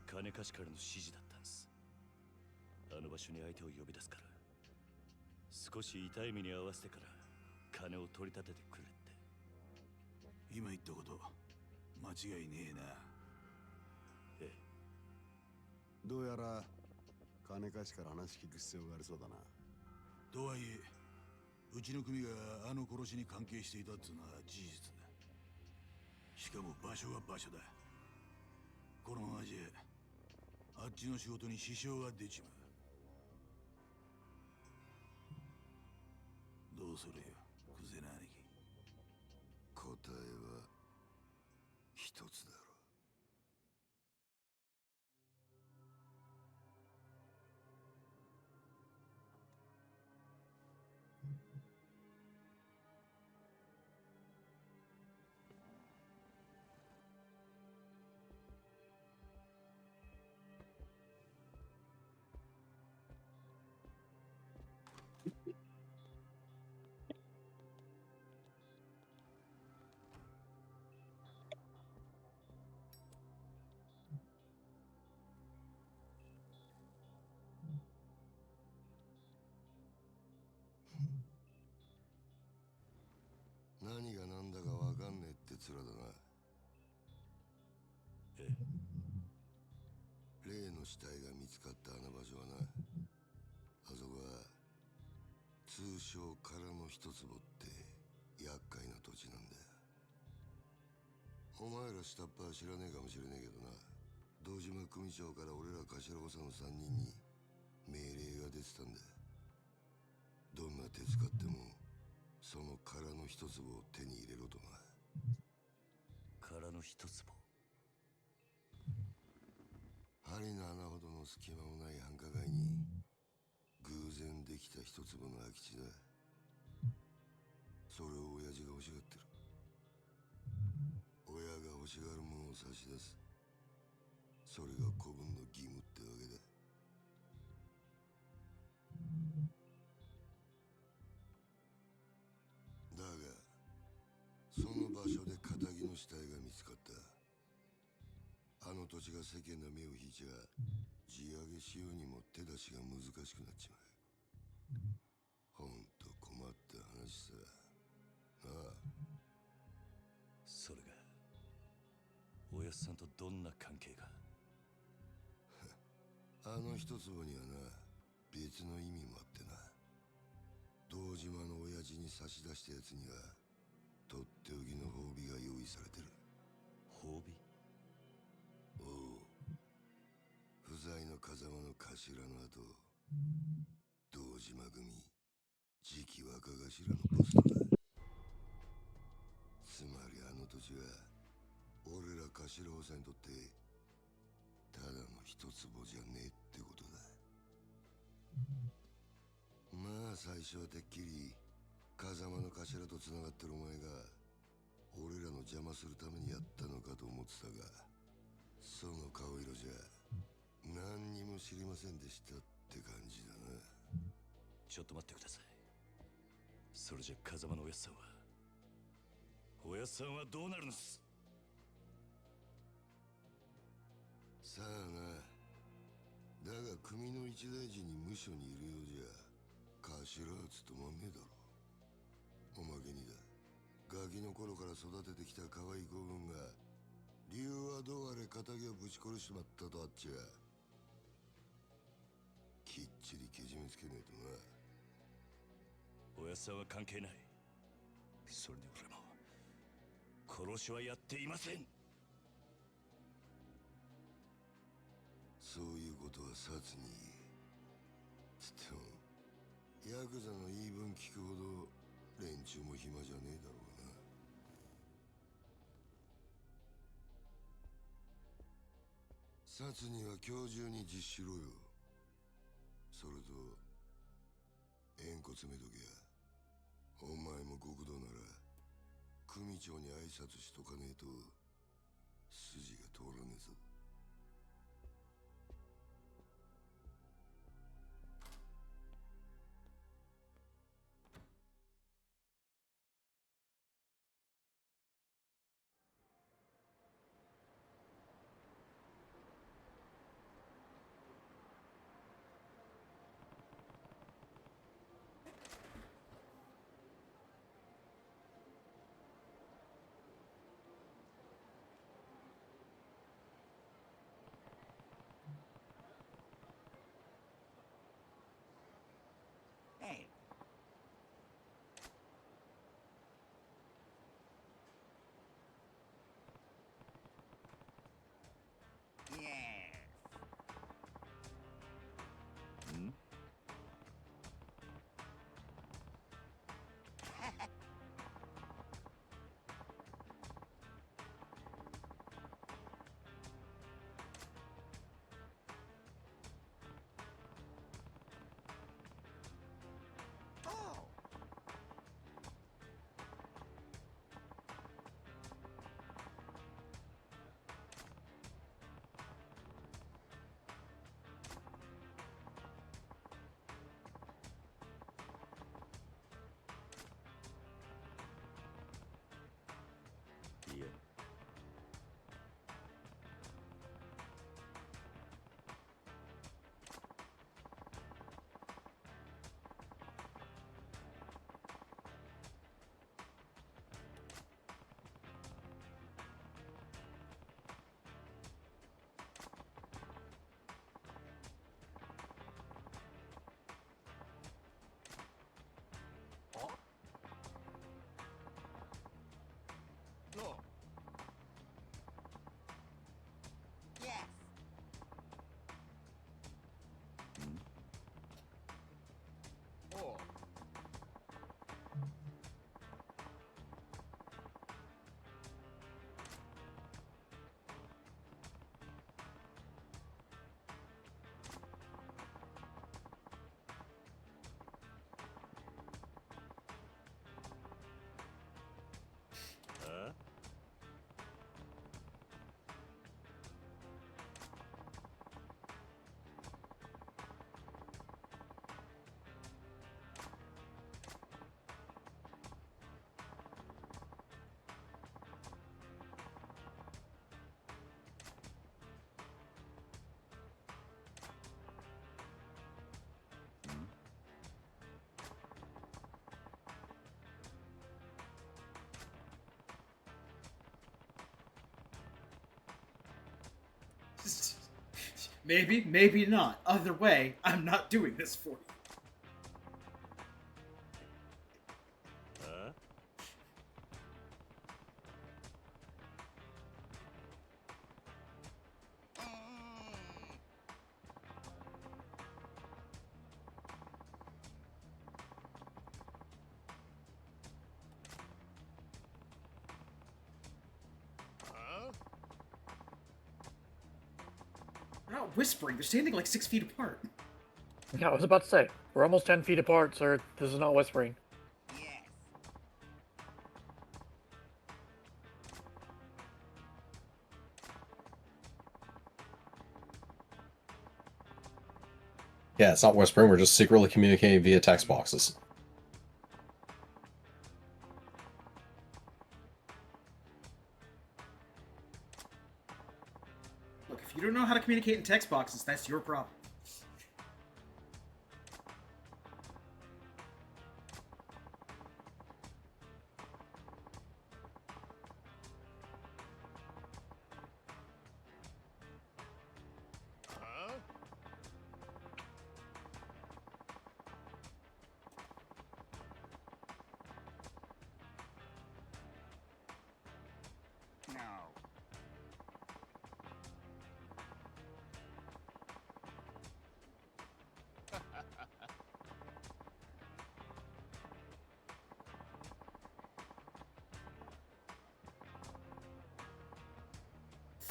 金貸しからの指示だったんです。あの場所に相手を呼び出すから、少し痛い目に合わせてから金を取り立ててくれって。今言ったこと間違いねえな。ええ。どうやら金貸しから話聞く必要がありそうだな。とはいえうちの組があの殺しに関係していたっつうのは事実だ。しかも場所が場所だ。このままじゃあっちの仕事に支障が出ちまう。どうするよクゼな兄貴。答えは一つだろう。何が何だかわかんねえって面だな。ええ。例の死体が見つかったあの場所はな、あそこは通称空の一坪って厄介な土地なんだよ。お前ら下っ端は知らねえかもしれねえけどな、堂島組長から俺ら頭補佐の3人に命令が出てたんだ。どんな手使ってもその空の一粒を手に入れろとな。腹の一坪。針の穴ほどの隙間もない繁華街に偶然できた一坪の空き地だ。それを親父が欲しがってる。親が欲しがるものを差し出す。それが子分の義務ってわけだ。だがその場所で仇の死体が見つかった。あの土地が世間の目を引いちゃ地上げしようにも手出しが難しくなっちまう。ほんと困った話さ。なあ。それがおやっさんとどんな関係が？あの一坪にはな、別の意味もあってな。堂島の親父に差し出したやつにはとっておきの褒美が用意されてる。褒美？おう。不在の風間の頭の後、堂島組次期若頭のポストだ。つまりあの土地は俺ら頭補佐にとってただの一坪じゃねえってことだ。まあ最初はてっきり風間の頭とつながってるお前が俺らの邪魔するためにやったのかと思ってたが、その顔色じゃ何にも知りませんでしたって感じだな。ちょっと待ってください。それじゃ風間のおやっさんはどうなるんです？さあな。だが組の一大事に無所にいるようじゃ頭は務まんねえだろ。おまけにだ、ガキの頃から育ててきた可愛い子分が理由はどうあれ仇をぶち殺しちまったとあっちゃきっちりけじめつけねえとな。おやっさんは関係ない。それで俺も殺しはやっていません。そういうことはサツに言え。つってもヤクザの言い分聞くほど連中も暇じゃねえだろうな。サツには今日中に実しろよ。それと縁故詰めとけや。お前も極道なら組長に挨拶しとかねえと筋が通らねえぞ。Maybe, maybe not. Either way, I'm not doing this for you. They're not whispering. They're standing like 6 feet apart. Yeah, I was about to say, we're almost 10 feet apart, sir. This is not whispering. Yeah, it's not whispering. We're just secretly communicating via text boxes. Look, if you don't know how to communicate in text boxes, that's your problem.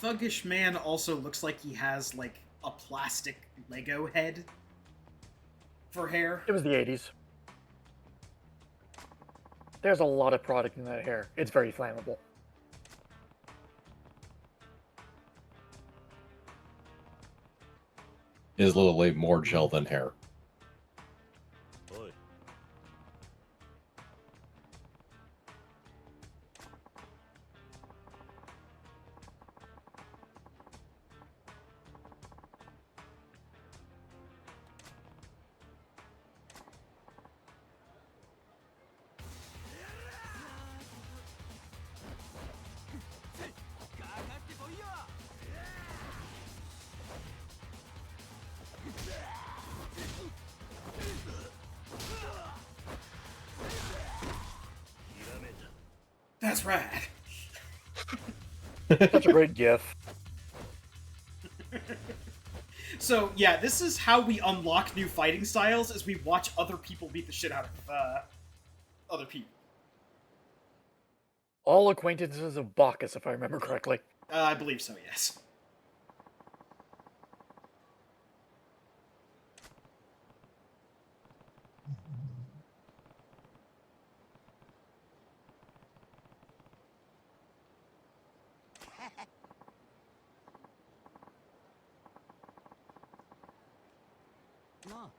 Thuggish Man also looks like he has, like, a plastic Lego head for hair. It was the 80s. There's a lot of product in that hair. It's very flammable. It is literally more gel than hair. That's rad. Such a great gif. So, yeah, this is how we unlock new fighting styles, as we watch other people beat the shit out of, other people. All acquaintances of Bacchus, if I remember correctly. I believe so, yes. No.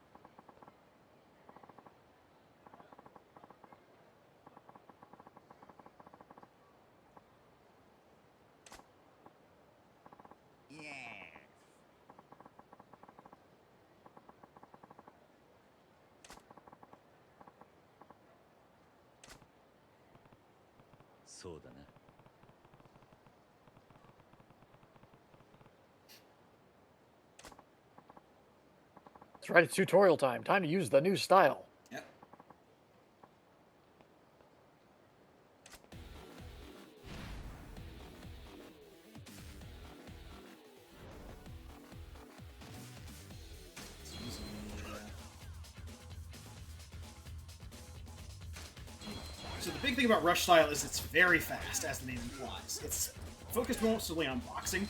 そうだな。That's right, it's tutorial time. Time to use the new style. Yep. So the big thing about Rush style is it's very fast, as the name implies. It's focused mostly on boxing.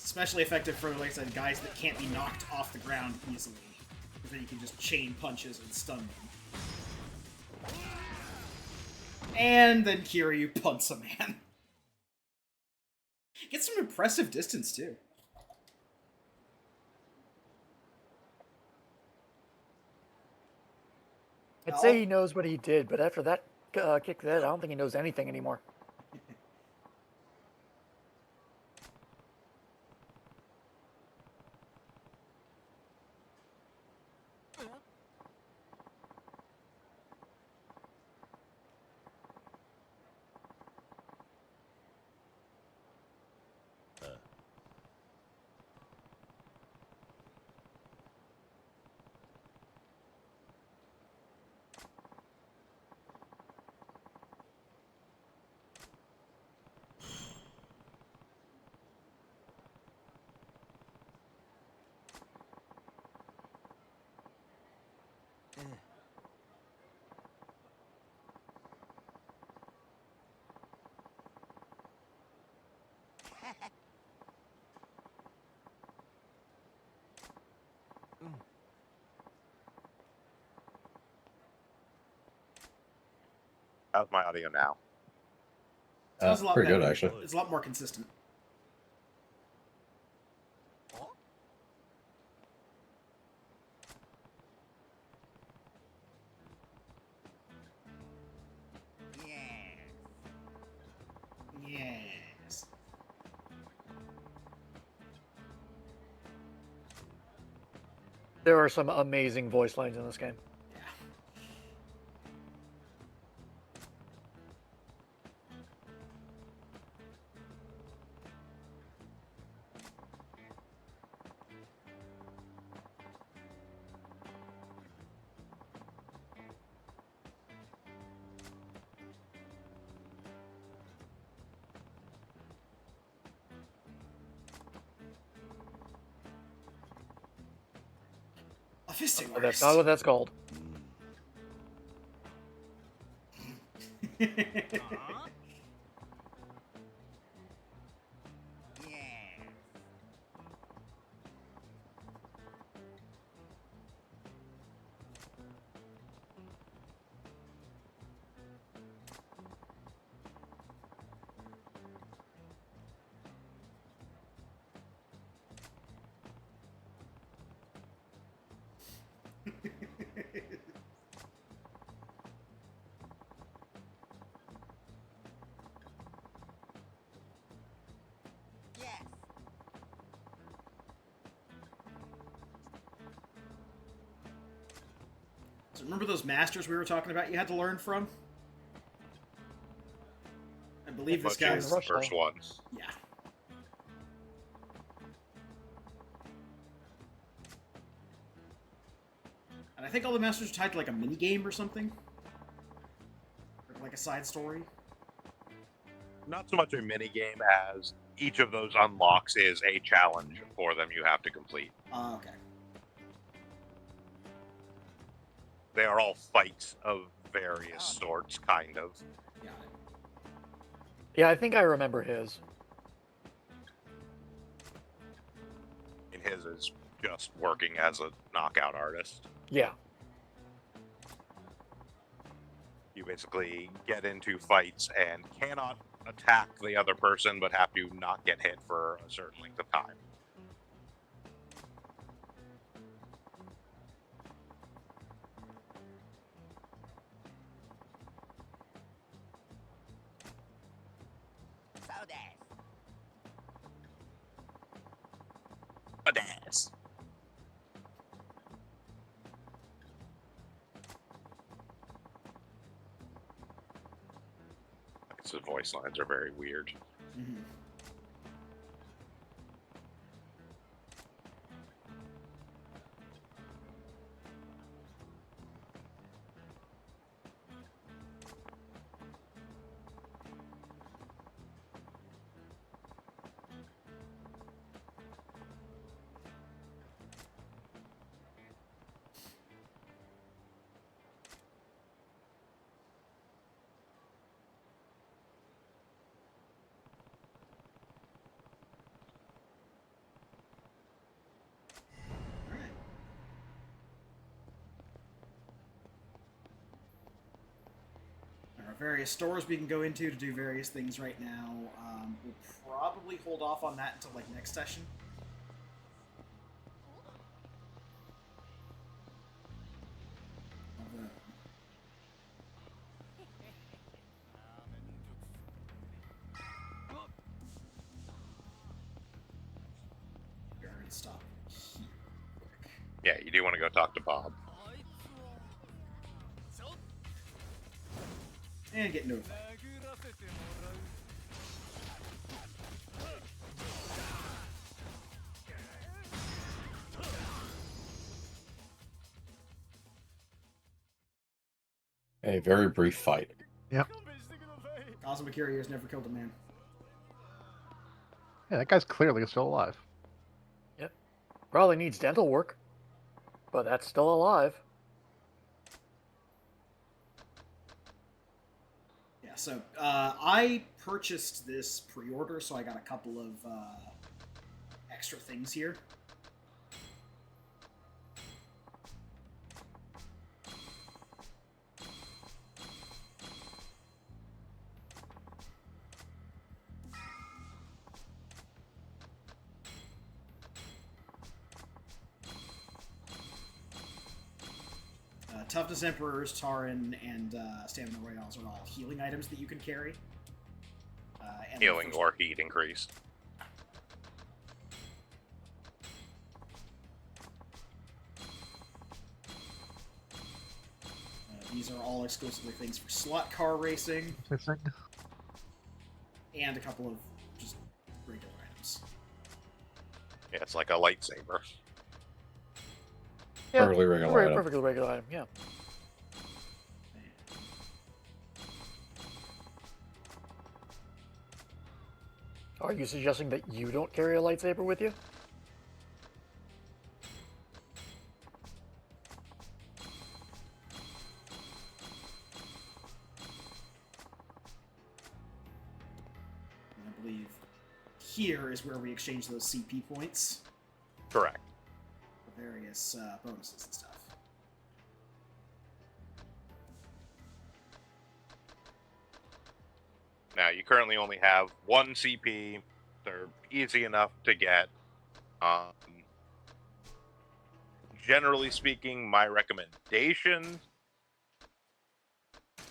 Especially effective for, like I said, guys that can't be knocked off the ground easily. Because then you can just chain punches and stun them. And then Kiryu punts a man. Gets some impressive distance, too. I'd say he knows what he did, but after that kick to the head, I don't think he knows anything anymore. How's my audio now? Sounds a lot pretty better. good, actually. It's a lot more consistent. Yes. There are some amazing voice lines in this game. A fisting But that's not what that's called. So remember those masters we were talking about you had to learn from? I believe this Mochi guy's is the first one. Yeah. And I think all the masters are tied to like a mini game or something. Or like a side story. Not so much a mini game as each of those unlocks is a challenge for them you have to complete. Okay. They are all fights of various sorts, kind of. Got it. Yeah, I think I remember his. And his is just working as a knockout artist. Yeah. You basically get into fights and cannot attack the other person, but have to not get hit for a certain length of time. Badass. The voice lines are very weird. Mm-hmm. There are various stores we can go into to do various things right now. We'll probably hold off on that until like next session. stop here. Yeah, you do want to go talk to Bob. And get notified. A very brief fight. Yep. Kazuma Kiryu has never killed a man. Yeah, that guy's clearly still alive. Yep. Probably needs dental work, but that's still alive. Yeah, so I purchased this pre-order, so I got a couple of extra things here. Toughness Emperors, Taran, and Stamina Royales are all healing items that you can carry. And Healing or heat increase. These are all exclusively things for slot car racing. And a couple of just regular items. Yeah, it's like a lightsaber. Yeah, Perfectly regular item. Perfectly regular item, yeah. Are you suggesting that you don't carry a lightsaber with you? I believe here is where we exchange those CP points. Correct. For various bonuses and stuff. Now, you currently only have one CP. They're easy enough to get. Generally speaking, my recommendation...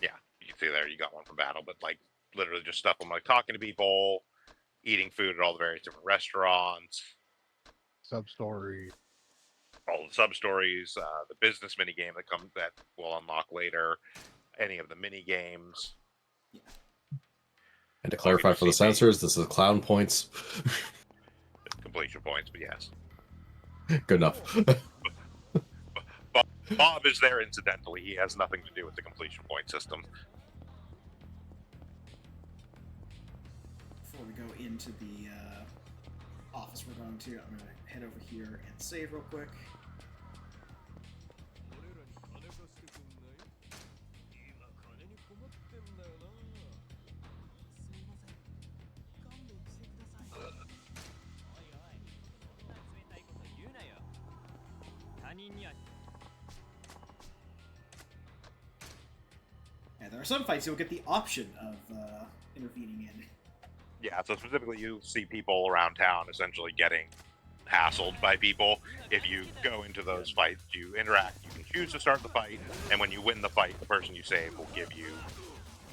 Yeah, you can see there you got one for battle, but like literally just stuff I'm like talking to people, eating food at all the various different restaurants. Sub-story. All the sub-stories, the business minigame that will unlock later, any of the mini-games. Yeah. And to clarify for the censors, this is clown points. Completion points, but yes. Good enough. Bob is there incidentally. He has nothing to do with the completion point system. Before we go into the office we're going to, I'm going to head over here and save real quick. And there are some fights you'll get the option of intervening in. Yeah, so specifically you see people around town essentially getting hassled by people. If you go into those fights, you interact, you can choose to start the fight, and when you win the fight, the person you save will give you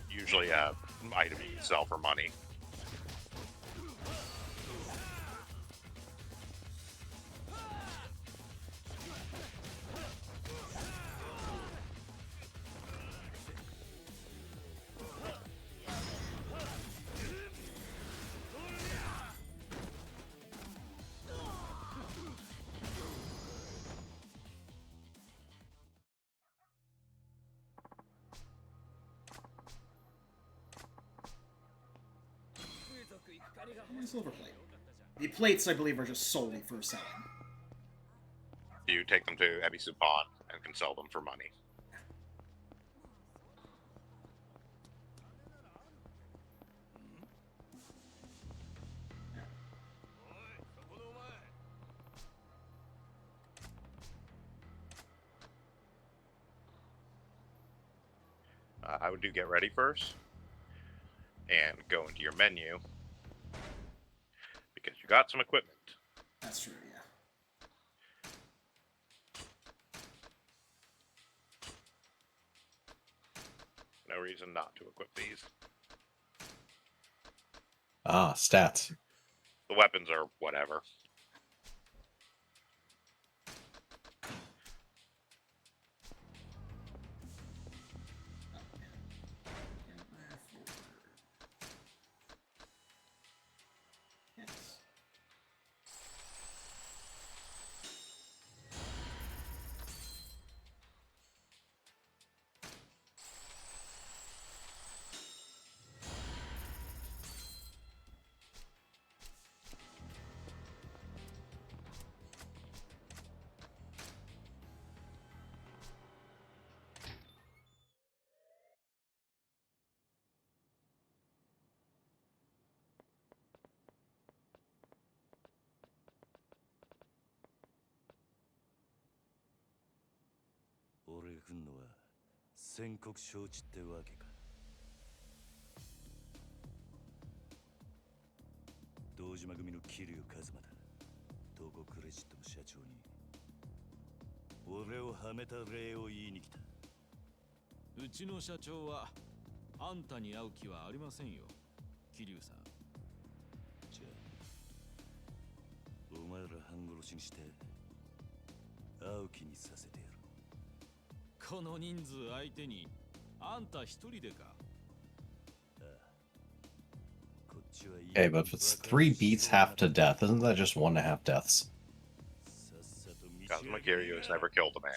usually a item you can sell for money. Silver plate. The plates, I believe, are just solely for selling. You take them to Ebisu Pond and can sell them for money. I would do get ready first and go into your menu because you got some equipment. That's true, yeah. No reason not to equip these. Ah, stats. The weapons are whatever. くんのは宣告承知ってわけか。堂島組の桐生一馬だ。東国クレジットの社長に俺をはめた礼を言いに来た。うちの社長はあんたに会う気はありませんよ、桐生さん。じゃあお前ら半殺しにして会う気にさせてやる。この人数相手にあんた一人でか。Hey, but if it's 3 beats half to death, isn't that just 1.5 deaths? Kazuma Kiryu has never killed a man.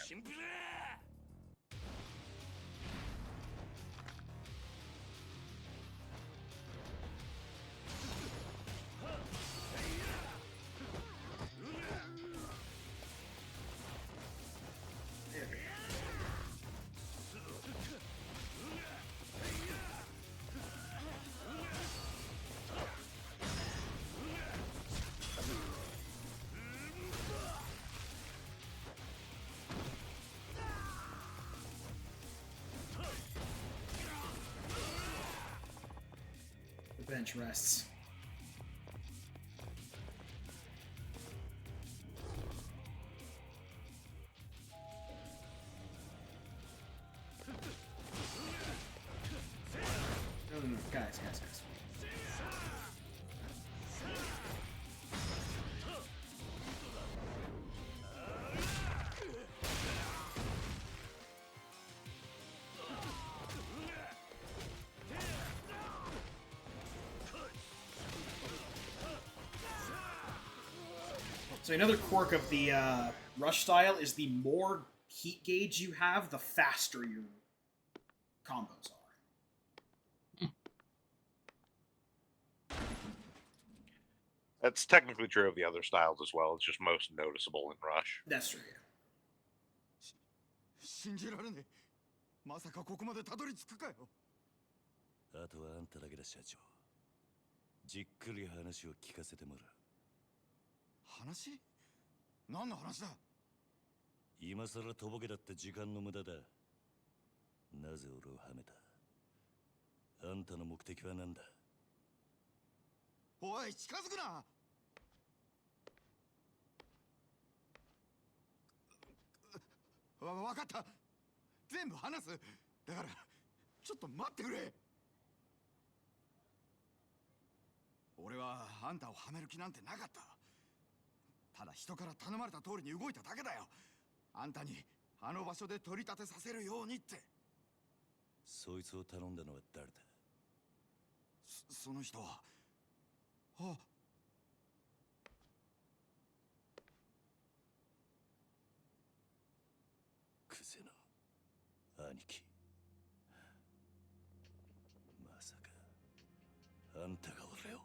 The bench rests. No, guys. So another quirk of the rush style is the more heat gauge you have, the faster your combos are. That's technically true of the other styles as well. It's just most noticeable in Rush. That's true, yeah. 信じられねえ。まさかここまでたどり着くかよ。あとはあんただけだ、社長。じっくり話を聞かせてもらう。話？何の話だ？今さらとぼけだって時間の無駄だ。なぜ俺をはめた？あんたの目的は何だ？おい、近づくな！わかった。全部話す。だからちょっと待ってくれ。俺はあんたをはめる気なんてなかった。ただ人から頼まれた通りに動いただけだよ。あんたにあの場所で取り立てさせるようにって。そいつを頼んだのは誰だ？その人は。あ。クゼの兄貴。まさかあんたが俺を。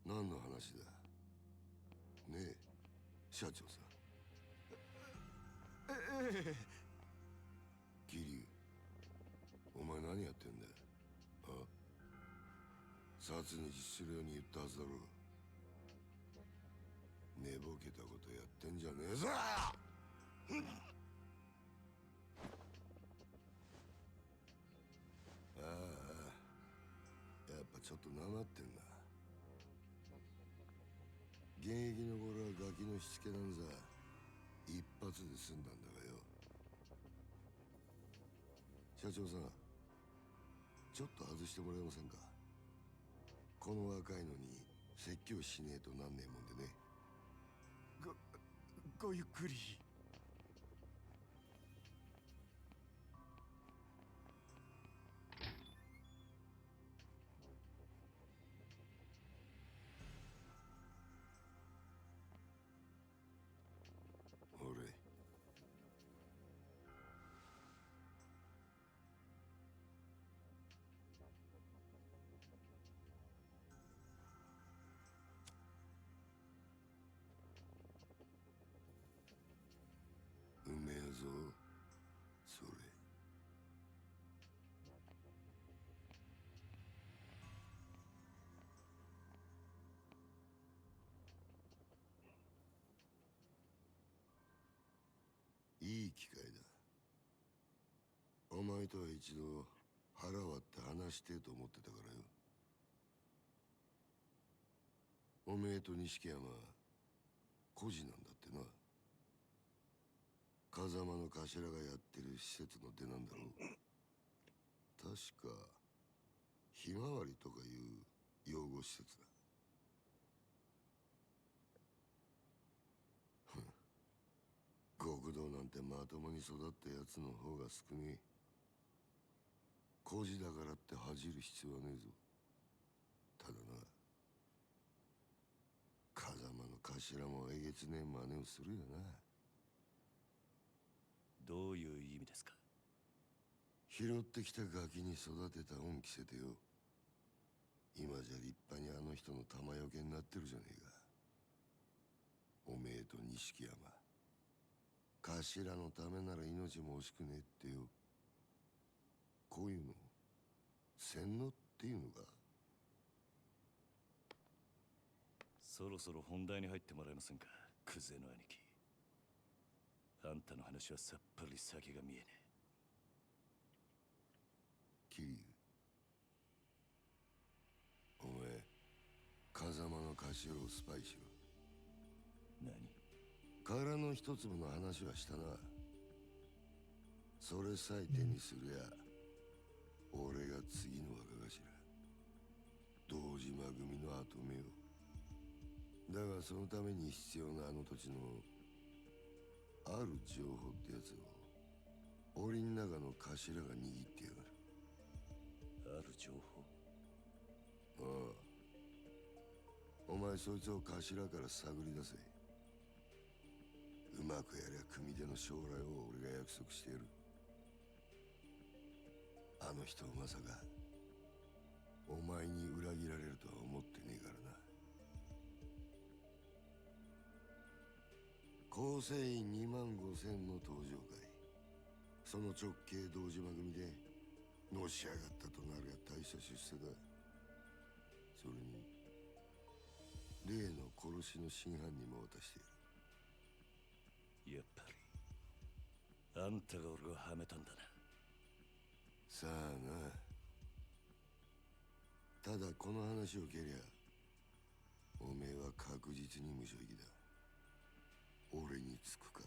何の話だねえ社長さん。桐生、お前何やってんだ？あ？殺に実するように言ったはずだろう。寝ぼけたことやってんじゃねえぞ。ああ、やっぱちょっとなまってんな。現役の頃はガキのしつけなんざ一発で済んだんだがよ。社長さん、ちょっと外してもらえませんか？この若いのに説教しねえとなんねえもんでね。ごゆっくり。俺前とは一度腹割って話してと思ってたからよ。おめえと錦山孤児なんだってな。風間の頭がやってる施設の出なんだろう。確かひまわりとかいう養護施設だ。極道なんてまともに育ったやつの方が少ねえ。孤児だからって恥じる必要はねえぞ。ただな、風間の頭もえげつねえ真似をするよな。どういう意味ですか？拾ってきたガキに育てた恩着せてよ。今じゃ立派にあの人の玉よけになってるじゃねえか。おめえと錦山、頭のためなら命も惜しくねえってよ。こういうの洗脳っていうのか。そろそろ本題に入ってもらえませんか、クゼの兄貴。あんたの話はさっぱり先が見えね桐生、お前風間の頭をスパイしろ。何？殻の一粒の話はしたな。それさえ手にすりゃ俺が次の若頭、堂島組の跡目を。だがそのために必要なあの土地のある情報ってやつを檻の中の頭が握ってやがる。ある情報？ああ、お前そいつを頭から探り出せ。うまくやりゃ組手の将来を俺が約束してやる。あの人まさかお前に裏切られるとは思ってねえからな。構成員25000の登場会、その直系堂島組でのし上がったとなるや大した出世だ。それに例の殺しの真犯人も渡してやる。やっぱりあんたが俺をはめたんだな。さあな。ただこの話を蹴りゃおめえは確実に無所行きだ。俺につくか、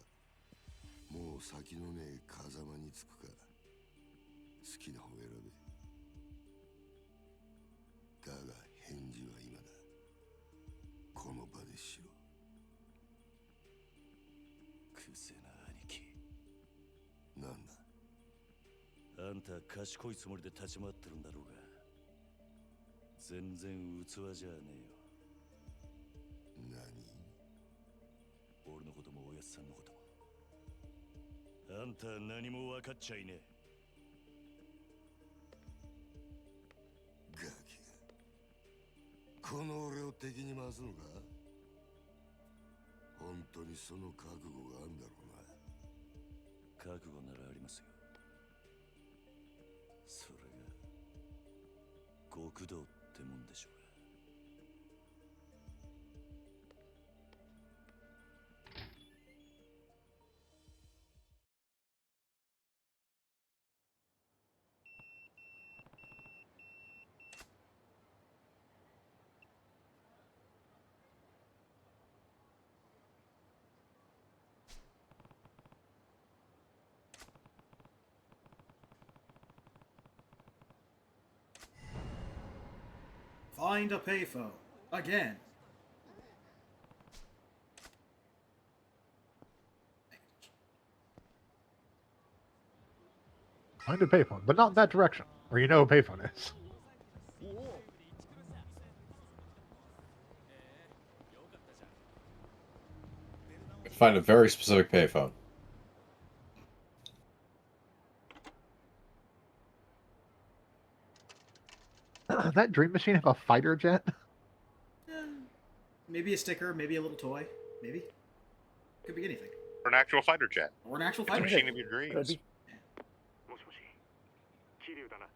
もう先のねえ風間につくか、好きな方選べ。だが返事は今だ。この場でしろ。クゼな兄貴。なんだ。あんたは賢いつもりで立ち回ってるんだろうが、全然器じゃねえよ。何？俺のこともおやっさんのことも。あんたは何も分かっちゃいねえ。ガキがこの俺を敵に回すのか。本当にその覚悟があんだろうな。覚悟ならありますよ。それが極道ってもんでしょうが。Find a payphone. Again. Find a payphone, but not in that direction, where you know a payphone is. Find a very specific payphone. That dream machine have a fighter jet? Maybe a sticker, maybe a little toy, maybe. Could be anything. Or an actual fighter jet. Or an actual It's a fighter machine jet. of your dreams. もしもし、桐生だな。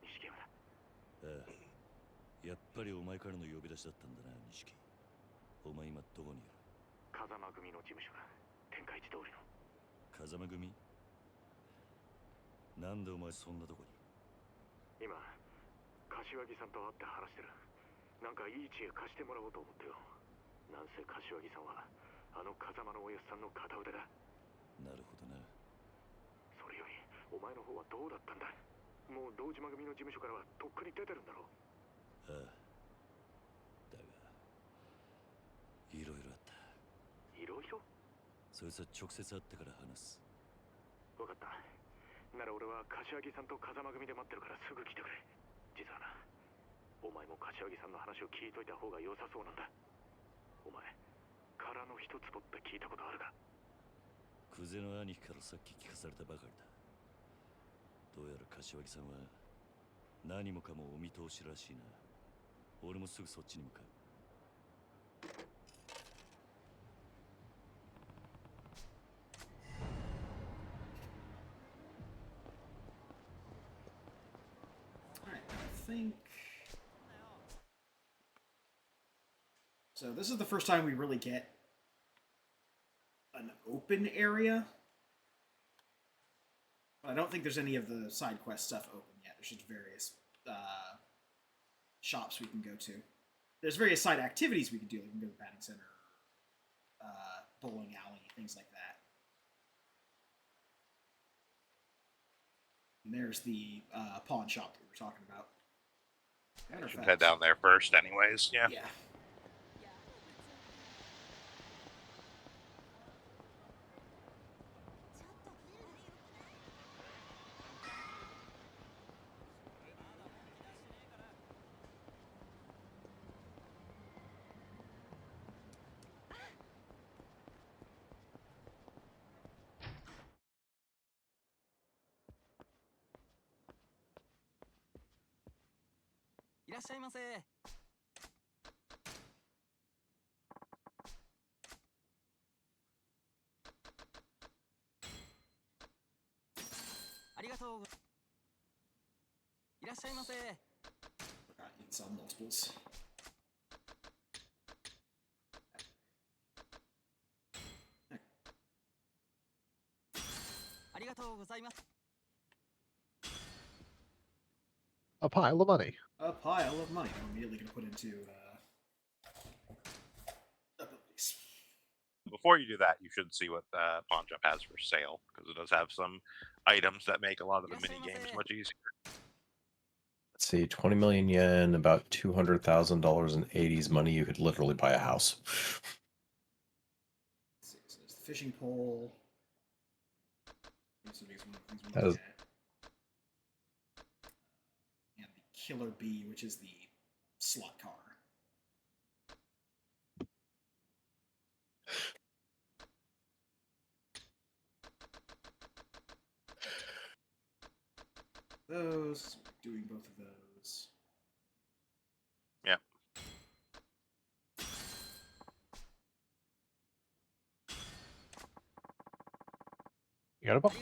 錦山だ。ああ、やっぱりお前からの呼び出しだったんだな、錦。お前今どこにいる？風間組の事務所だ。天下一通りの。風間組？なんでお前そんなとこに？今柏木さんと会って話してる。なんかいい知恵貸してもらおうと思ってよ。なんせ柏木さんはあの風間のおやすさんの片腕だ。なるほどな。それよりお前の方はどうだったんだ。もう堂島組の事務所からはとっくに出てるんだろう。ああ。だがいろいろあった。いろいろ？そいつは直接会ってから話す。分かった。なら俺は柏木さんと風間組で待ってるからすぐ来てくれ。実はな、お前も柏木さんの話を聞いといた方が良さそうなんだ。お前殻の一つぼって聞いたことあるか？久世の兄貴からさっき聞かされたばかりだ。どうやら柏木さんは何もかもお見通しらしいな。俺もすぐそっちに向かう。I think so. This is the first time we really get an open area. But I don't think there's any of the side quest stuff open yet. There's just various shops we can go to. There's various side activities we can do. We can go to the batting center, bowling alley, things like that. And there's the pawn shop that we were talking about. I should head down there first anyways, yeah. Yeah. Forgot you can sell multiples. A pile of money. A pile of money. I'm immediately going to put into abilities. Before you do that, you should see what Pawn Shop has for sale, because it does have some items that make a lot of the mini games much easier. Let's see, 20 million yen, about $200,000 in 80s money. You could literally buy a house. Let's see, so there's the fishing pole. These are one of the things we That look is- at. And the Killer Bee, which is the slot car. Those, doing both of those. Yep. You got a book?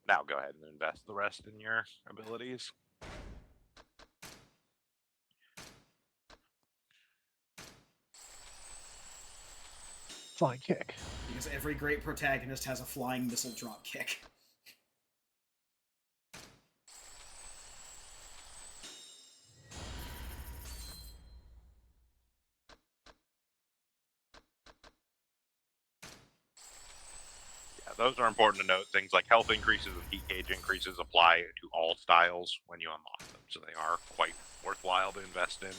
Now go ahead and invest the rest in your abilities. Flying kick. Because every great protagonist has a flying missile drop kick. Yeah, those are important to note. Things like health increases and heat gauge increases apply to all styles when you unlock them, so they are quite worthwhile to invest in.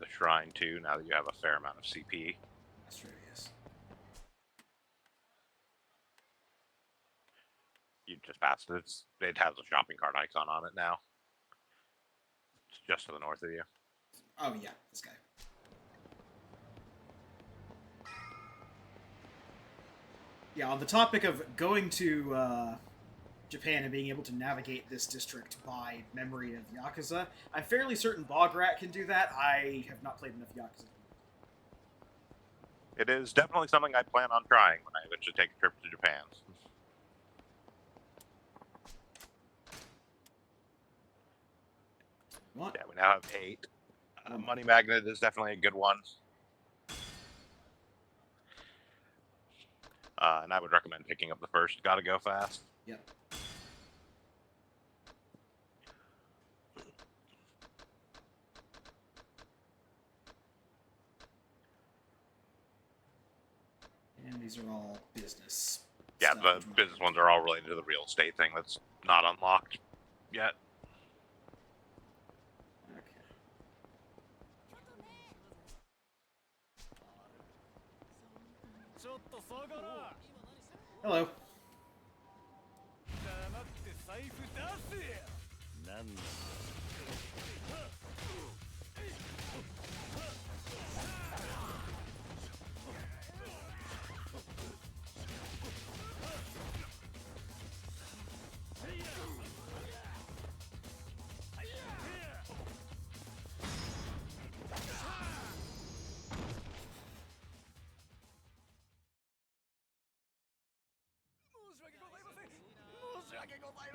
the shrine too, now that you have a fair amount of CP. That's true, yes. You just passed it. It has a shopping cart icon on it now. It's just to the north of you. Oh, yeah, this guy. Yeah, on the topic of going to Japan and being able to navigate this district by memory of Yakuza, I'm fairly certain Bograt can do that. I have not played enough Yakuza. It is definitely something I plan on trying when I eventually take a trip to Japan. What? Yeah, we now have 8. Money Magnet is definitely a good one. And I would recommend picking up the first. Gotta go fast. Yep. And these are all business. Yeah, stuff. the business ones are all related to the real estate thing that's not unlocked yet. Hello.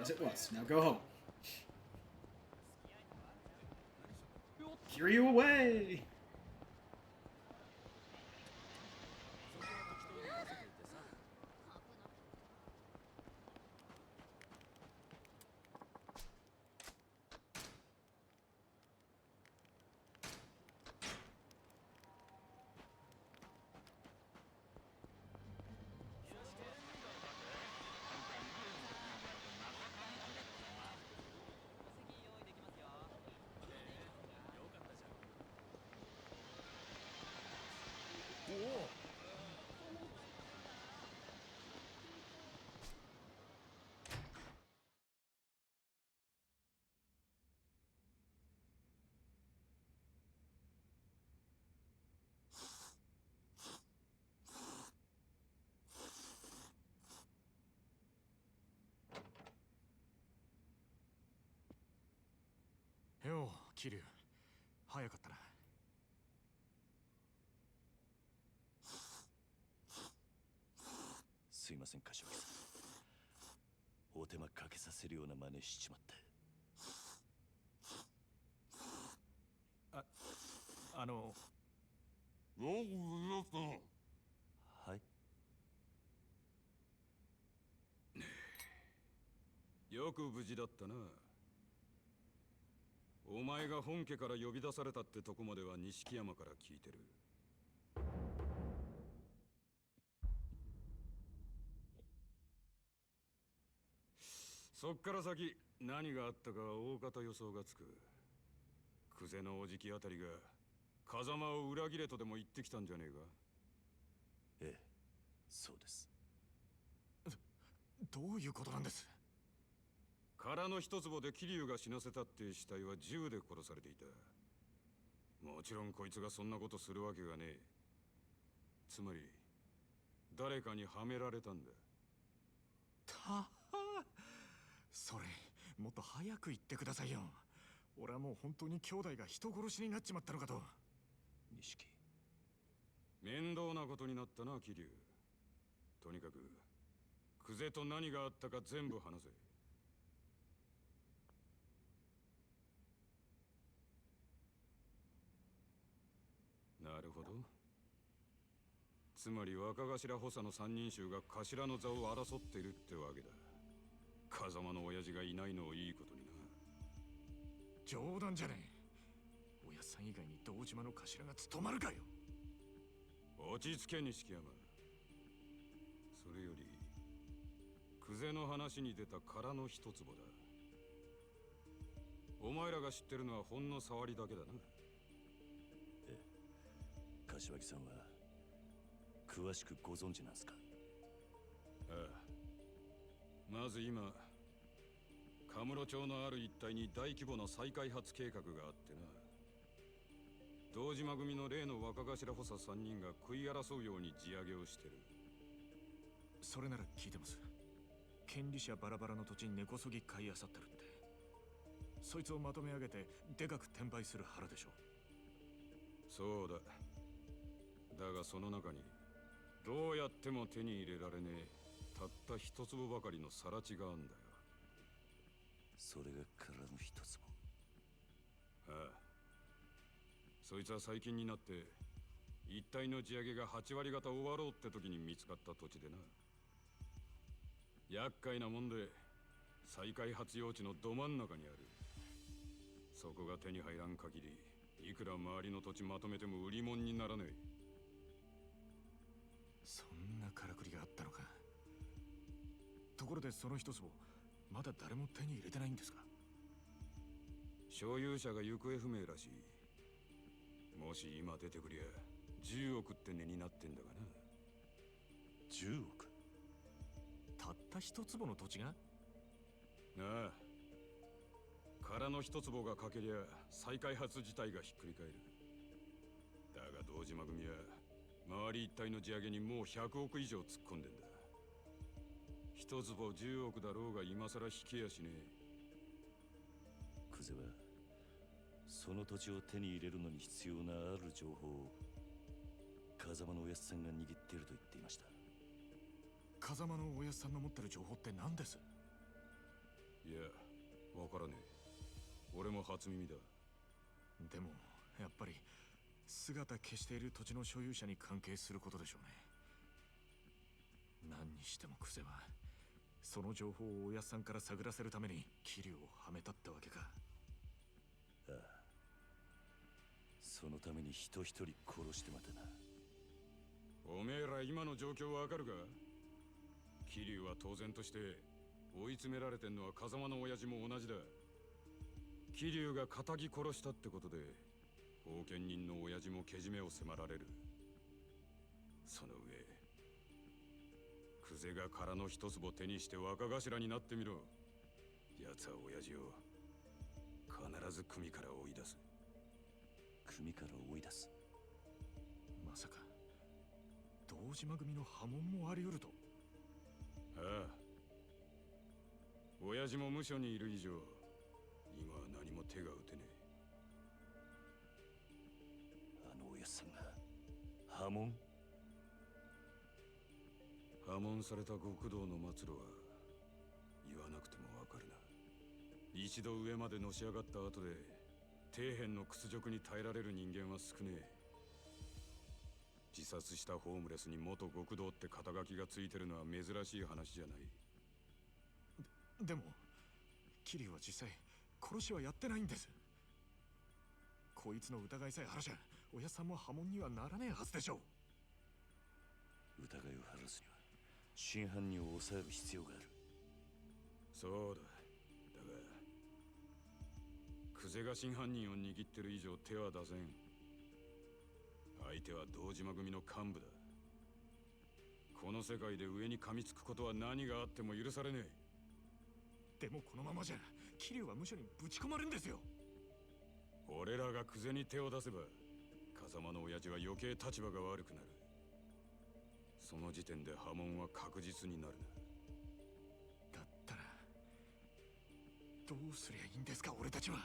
As it was. Now go home. Kiryu away!よう、桐生。早かったな。すいません、柏木さん。お手間かけさせるような真似しちまった。はい。よく無事だったな。お前が本家から呼び出されたってとこまでは錦山から聞いてる。そっから先何があったか大方予想がつく。久世のおじきあたりが風間を裏切れとでも言ってきたんじゃねえか。ええ、そうです。どういうことなんです？殻の一坪で桐生が死なせたって死体は銃で殺されていた。もちろんこいつがそんなことするわけがねえ。つまり誰かにはめられたんだ。それもっと早く言ってくださいよ。俺はもう本当に兄弟が人殺しになっちまったのかと。錦。面倒なことになったな、桐生。とにかく久世と何があったか全部話せ。なるほど。つまり若頭補佐の三人衆が頭の座を争っているってわけだ。風間の親父がいないのをいいことにな。冗談じゃねえ。親さん以外に堂島の頭が務まるかよ。落ち着け錦山。それより久世の話に出た殻の一坪だ。お前らが知ってるのはほんの触りだけだな。柏木さんは詳しくご存知なんすか？ああ、まず今カムロ町のある一帯に大規模な再開発計画があってな。堂島組の例の若頭補佐3人が食い争うように地上げをしてる。それなら聞いてます。権利者バラバラの土地に根こそぎ買い漁ってるって。そいつをまとめ上げてでかく転売する腹でしょ。そうだ。だがその中にどうやっても手に入れられねえたった一坪ばかりの更地があんだよ。それが殻の一坪。ああ、そいつは最近になって一帯の地上げが8割方終わろうって時に見つかった土地でな。厄介なもんで再開発用地のど真ん中にある。そこが手に入らん限りいくら周りの土地まとめても売り物にならねえ。そんなからくりがあったのか。ところでその一坪まだ誰も手に入れてないんですか？所有者が行方不明らしい。もし今出てくりゃ10億って値になってんだがな。10億？たった一坪の土地が？ああ、殻の一坪が欠けりゃ再開発自体がひっくり返る。だが堂島組は周り一帯の地上げにもう100億以上突っ込んでんだ。一坪10億だろうが今さら引けやしねえ。クゼはその土地を手に入れるのに必要なある情報を風間のおやっさんが握っていると言っていました。風間のおやっさんの持ってる情報って何です？いや、わからねえ。俺も初耳だ。でもやっぱり姿消している土地の所有者に関係することでしょうね。何にしてもクゼはその情報をおやっさんから探らせるために桐生をはめたってわけか。ああ、そのために人一人殺してまたな。おめえら今の状況わかるか？桐生は当然として追い詰められてんのは風間の親父も同じだ。桐生が仇殺したってことで後見人の親父もけじめを迫られる。その上クゼが殻の一坪手にして若頭になってみろ。奴は親父を必ず組から追い出す。組から追い出す？まさか堂島組の波紋もあり得ると？ああ、親父も無所にいる以上今は何も手が打てねえ。あのおやっさんが波紋？破門された極道の末路は言わなくてもわかるな。一度上までのし上がった後で底辺の屈辱に耐えられる人間は少ねえ。自殺したホームレスに元極道って肩書きがついてるのは珍しい話じゃない。でも桐生は実際殺しはやってないんです。こいつの疑いさえ晴らしゃおやさんも波紋にはならねえはずでしょう。疑いを晴らすには真犯人を抑える必要がある。そうだ。だがクゼが真犯人を握ってる以上手は出せん。相手は堂島組の幹部だ。この世界で上に噛みつくことは何があっても許されねえ。でもこのままじゃ桐生は無所にぶち込まれるんですよ。俺らがクゼに手を出せば風間の親父は余計立場が悪くなる。その時点で波紋は確実になるな。だったらどうすりゃいいんですか俺たちは。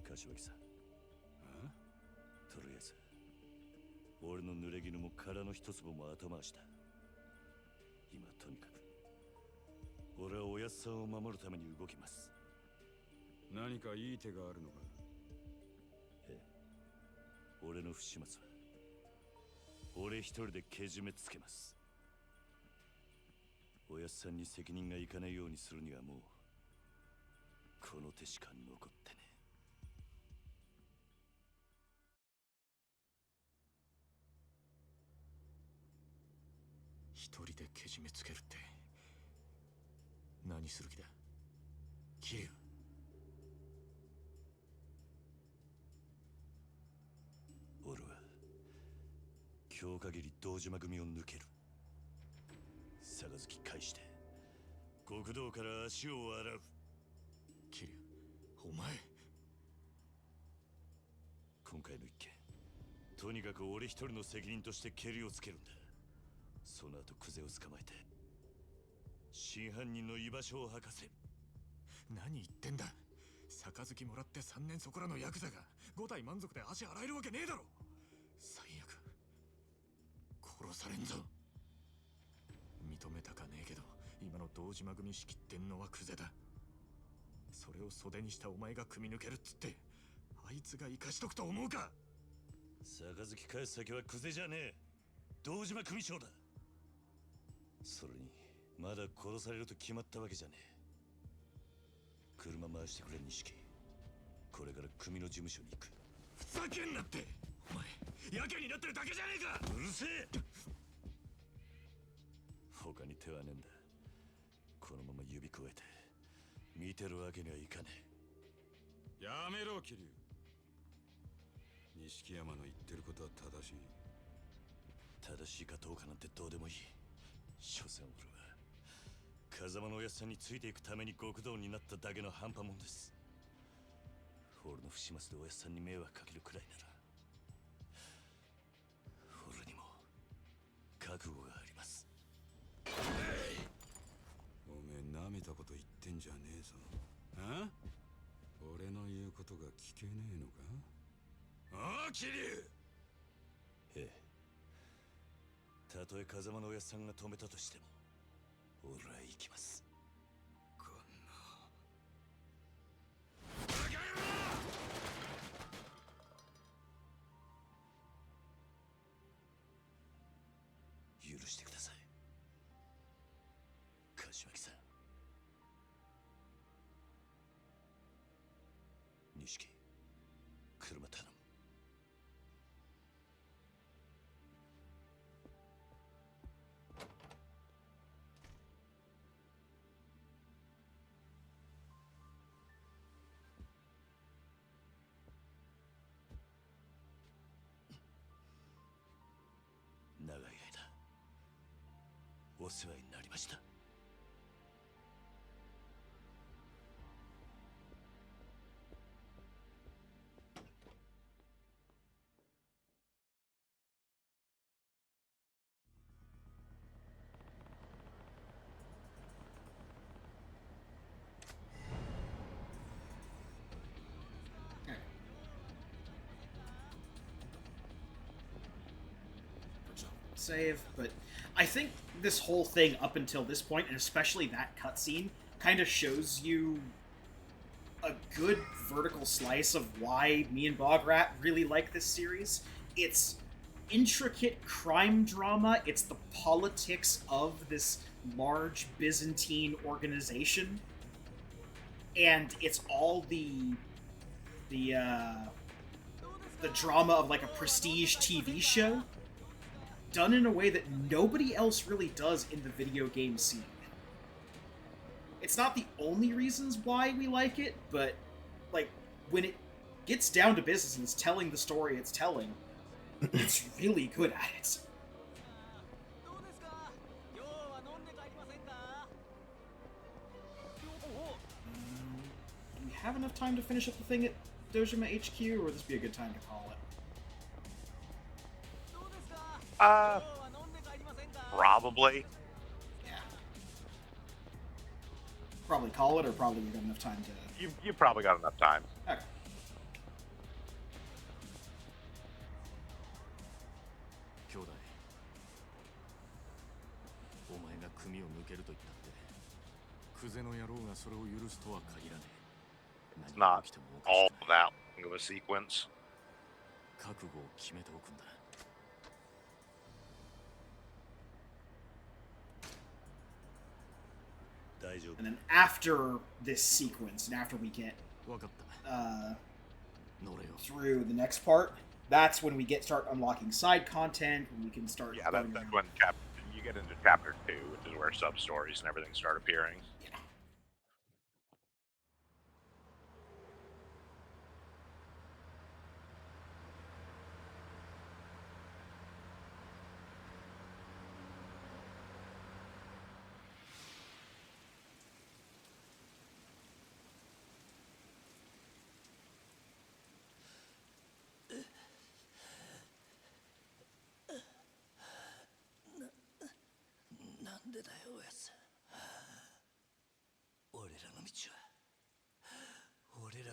柏木さん、とりあえず俺の濡れ衣も殻の一粒も後回しだ。今とにかく俺はおやっさんを守るために動きます。何かいい手があるのか？ええ、俺の不始末は俺一人でけじめつけます。おやっさんに責任がいかないようにするにはもうこの手しか残ってね。一人でけじめつけるって何する気だ桐生？能限り堂島組を抜ける。杯返して極道から足を洗う。桐生、お前。今回の一件、とにかく俺一人の責任としてケリをつけるんだ。その後クゼを捕まえて真犯人の居場所を吐かせる。何言ってんだ。杯もらって3年そこらのヤクザが5体満足で足洗えるわけねえだろ。最悪殺されんぞ。認めたかねえけど、今の堂島組仕切ってんのはクゼだ。それを袖にしたお前が組み抜けるっつって、あいつが生かしとくと思うか。杯返す先はクゼじゃねえ、堂島組長だ。それにまだ殺されると決まったわけじゃねえ。車回してくれ錦。これから組の事務所に行く。ふざけんなって。お前やけになってるだけじゃねえか。うるせえ。他に手はねえんだ。このまま指くわえて見てるわけにはいかねえ。やめろ桐生。錦山の言ってることは正しい。正しいかどうかなんてどうでもいい。所詮俺は風間のおやっさんについていくために極道になっただけの半端もんです。俺の不始末でおやっさんに迷惑かけるくらいなら俺にも覚悟があります。おめえ舐めたこと言ってんじゃねえぞ。あ？俺の言うことが聞けねえのか？ああ、桐生。ええ。たとえ風間のおやっさんが止めたとしても俺は行きます。こんな許してください柏木さん。錦、車頼む。長い間お世話になりました。Save, but I think this whole thing up until this point, and especially that cutscene, kind of shows you a good vertical slice of why me and Bograt really like this series. It's intricate crime drama, it's the politics of this large Byzantine organization, and it's all the drama of like a prestige TV show, done in a way that nobody else really does in the video game scene. It's not the only reasons why we like it, but, like, when it gets down to business and it's telling the story it's telling, it's really good at it. Do we have enough time to finish up the thing at Dojima HQ, or would this be a good time to call it? Probably. Yeah. Probably call it, or probably we got enough time to... You probably got enough time. Okay. It's not all that long of a sequence. And then after this sequence, and after we get through the next part, that's when we start unlocking side content, and we can start... Yeah, that's when you get into chapter 2, which is where sub-stories and everything start appearing. Yeah.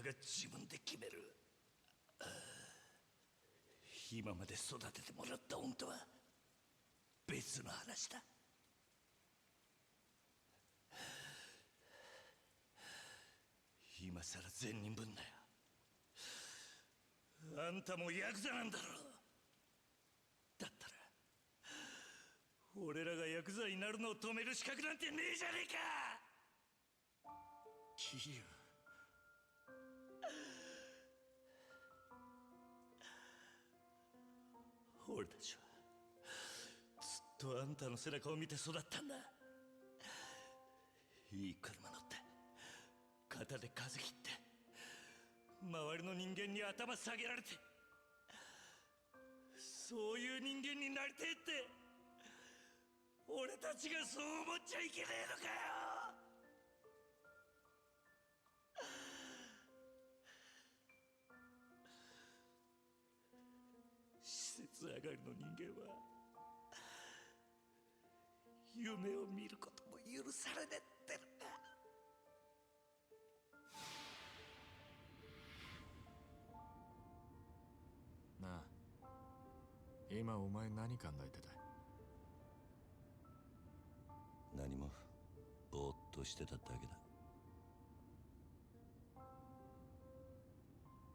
が自分で決める。今まで育ててもらった恩とは別の話だ。今さら善人ぶんなよ。あんたもヤクザなんだろ。だったら俺らがヤクザになるのを止める資格なんてねえじゃねえか。桐生、俺たちはずっとあんたの背中を見て育ったんだ。いい車乗って肩で風切って周りの人間に頭下げられて、そういう人間になりてえって俺たちがそう思っちゃいけねえのかよ。施設上がりの人間は夢を見ることも許されねえってのか。なあ、今お前何考えてた？何も、ぼーっとしてただけだ。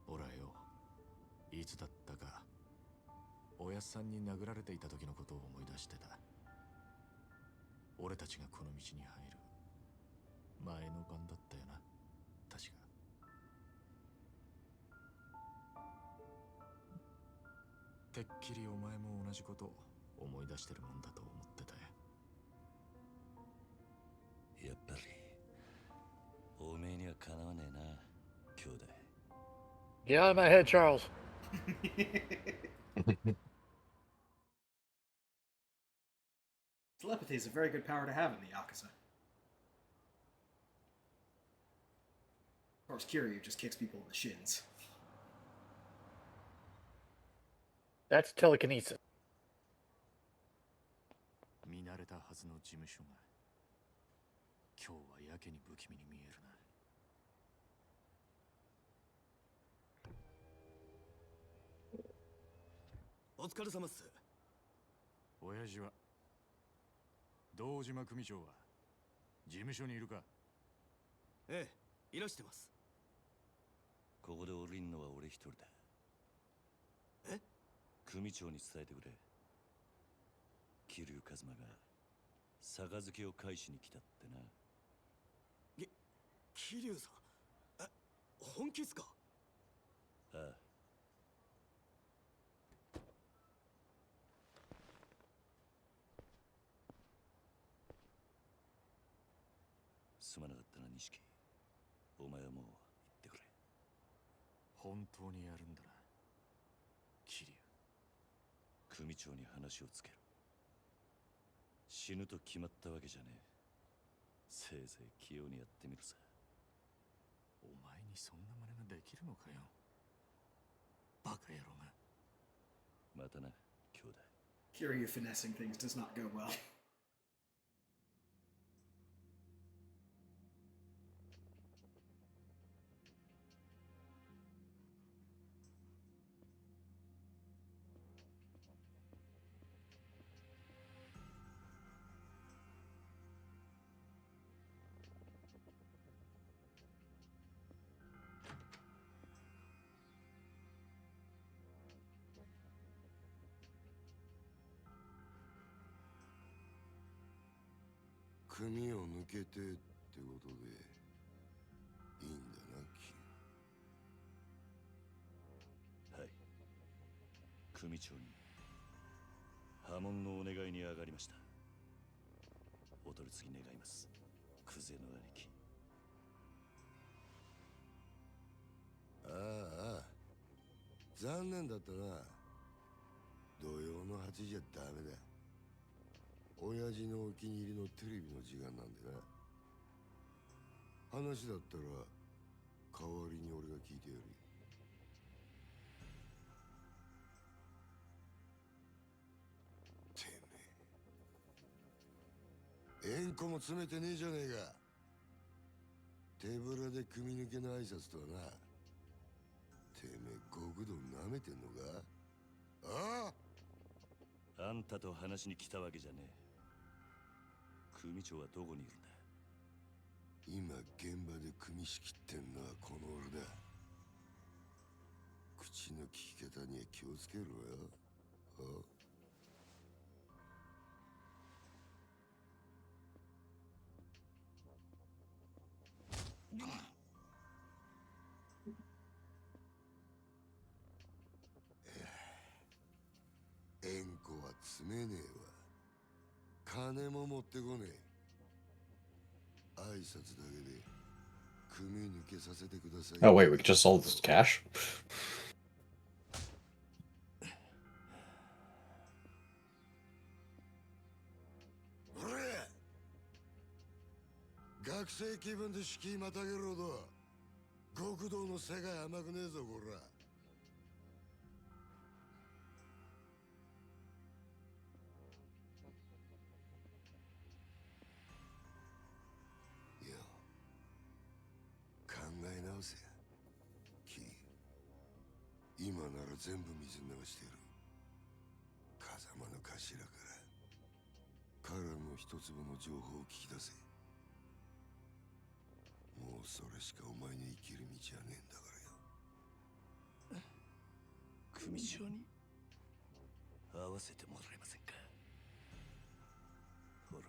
俺はよ、いつだったかおやっさんに殴られていた時のことを思い出してた。俺たちがこの道に入る前の晩だったよな、確か。てっきりお前も同じこと思い出してるもんだと思ってたよ。やっぱりおめえにはかなわねえな、兄弟。 Get out of my head, Charles. Telepathy is a very good power to have in the Yakuza. Of course, Kiryu just kicks people in the shins. That's telekinesis. 見慣れたはずの事務所が今日はやけに不気味に見えるな。お疲れ様っす。親父は堂島組長は事務所にいるか？ええ、いらしてます。ここで降りんのは俺一人だ。え？組長に伝えてくれ。桐生一馬が杯を返しに来たってな。桐生さん、本気っすか？ああ。すまなかったな、錦。お前はもう行ってくれ。本当にやるんだな、桐生。組長に話をつける。死ぬと決まったわけじゃねえ。せいぜい器用にやってみるさ。お前にそんな真似ができるのかよ、バカ野郎が。またな、兄弟。Kiryu finessing things does not go well. 組を抜けてってことでいいんだな、はい。組長に破門のお願いに上がりました。お取り次ぎ願います、クゼの兄貴。ああ、残念だったな。土曜の8じゃダメだ。親父のお気に入りのテレビの時間なんでな。話だったら代わりに俺が聞いてやる。てめえ、縁故も詰めてねえじゃねえか。手ぶらで組抜けの挨拶とはな、てめえ極道舐めてんのか？ああ、あんたと話しに来たわけじゃねえ。組長はどこにいるんだ？今現場で組仕切ってんのはこの俺だ。口の利き方には気をつけろよ。あ？縁故は詰めねえわ。金も持ってこねえ。挨拶だけで組抜けさせてください。 Oh wait, we just sold this cash? ほれ、学生気分で敷居またげるほど極道の世界甘くねえぞこら。いや、考え直せやキー。今なら全部水流してる。風間の頭から彼の一粒の情報を聞き出せ。もうそれしかお前の生きる道はねえんだからよ。組長に会わせてもらえませんか？ほら、